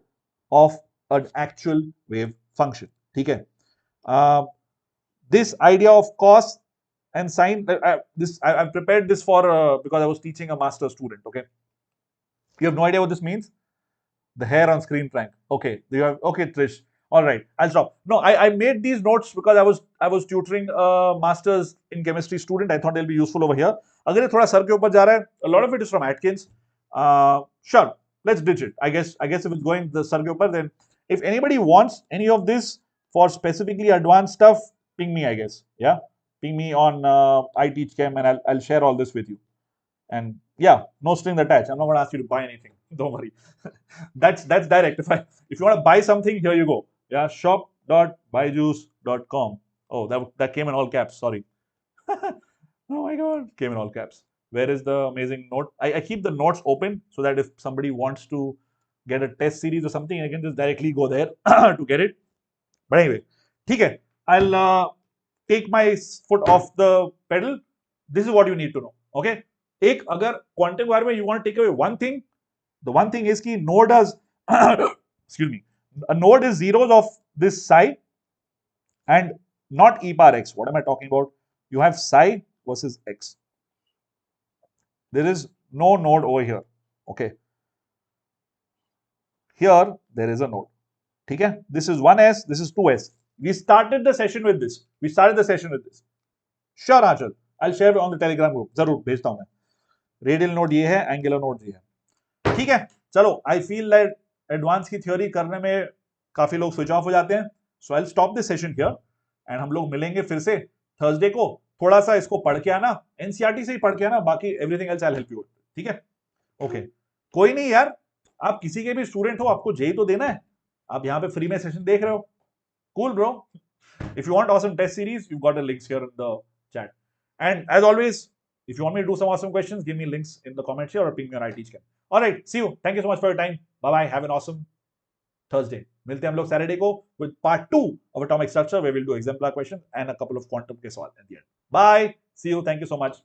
of an actual wave function. Okay. This idea of cos and sine, I've prepared this for because I was teaching a master student. Okay. You have no idea what this means? The hair on screen prank. Okay. You have, okay, Trish. All right, I'll stop. No, I made these notes because I was tutoring a masters in chemistry student. I thought they'll be useful over here. अगर ये थोड़ा sir के ऊपर जा रहा है, a lot of it is from Atkins. Sure, let's ditch it. I guess if it's going the sir के ऊपर, then if anybody wants any of this for specifically advanced stuff, ping me. I guess, yeah, ping me on I Teach Chem, and I'll share all this with you. And yeah, no string attached. I'm not going to ask you to buy anything. Don't worry. That's direct. If you want to buy something, here you go. Yeah, shop.byjuice.com. Oh, that came in all caps. Sorry. Oh my God, came in all caps. Where is the amazing note? I keep the notes open so that if somebody wants to get a test series or something, I can just directly go there to get it. But anyway, okay, I'll take my foot off the pedal. This is what you need to know. Okay. एक अगर quantum के बारे में you want to take away one thing, the one thing is कि node has excuse me, a node is zeros of this psi and not e power x. What am I talking about? You have psi versus x. There is no node over here. Okay. Here there is a node. Okay. This is 1s, this is 2s. We started the session with this. Sure, Achal. I'll share on the Telegram group. जरूर भेजता हूं मैं. Radial node ये है, angular node ये है. ठीक है, चलो. आई फील दैट एडवांस की थ्योरी करने में काफी लोग स्विच ऑफ हो जाते हैं. So I will stop this session here and हम लोग मिलेंगे फिर से थर्सडे को. थोड़ा सा इसको पढ़ के आना, एनसीईआरटी से ही पढ़ के आना, बाकी everything else I will help you. ठीक है, ओके. कोई नहीं यार, आप किसी के भी स्टूडेंट हो, आपको जेई तो देना है. आप यहाँ पे फ्री में सेशन देख रहे हो. Cool bro. If you want awesome test series, you've got the links here in the chat. And as always, if you want me to do some awesome questions, give me links in the comments here or ping me on iTeachChem. All right, see you. Thank you so much for your time. Bye-bye. Have an awesome Thursday. मिलते हैं हम लोग Saturday को with part 2 of atomic structure, where we'll do exemplar questions and a couple of quantum के सवाल at the end. Bye. See you. Thank you so much.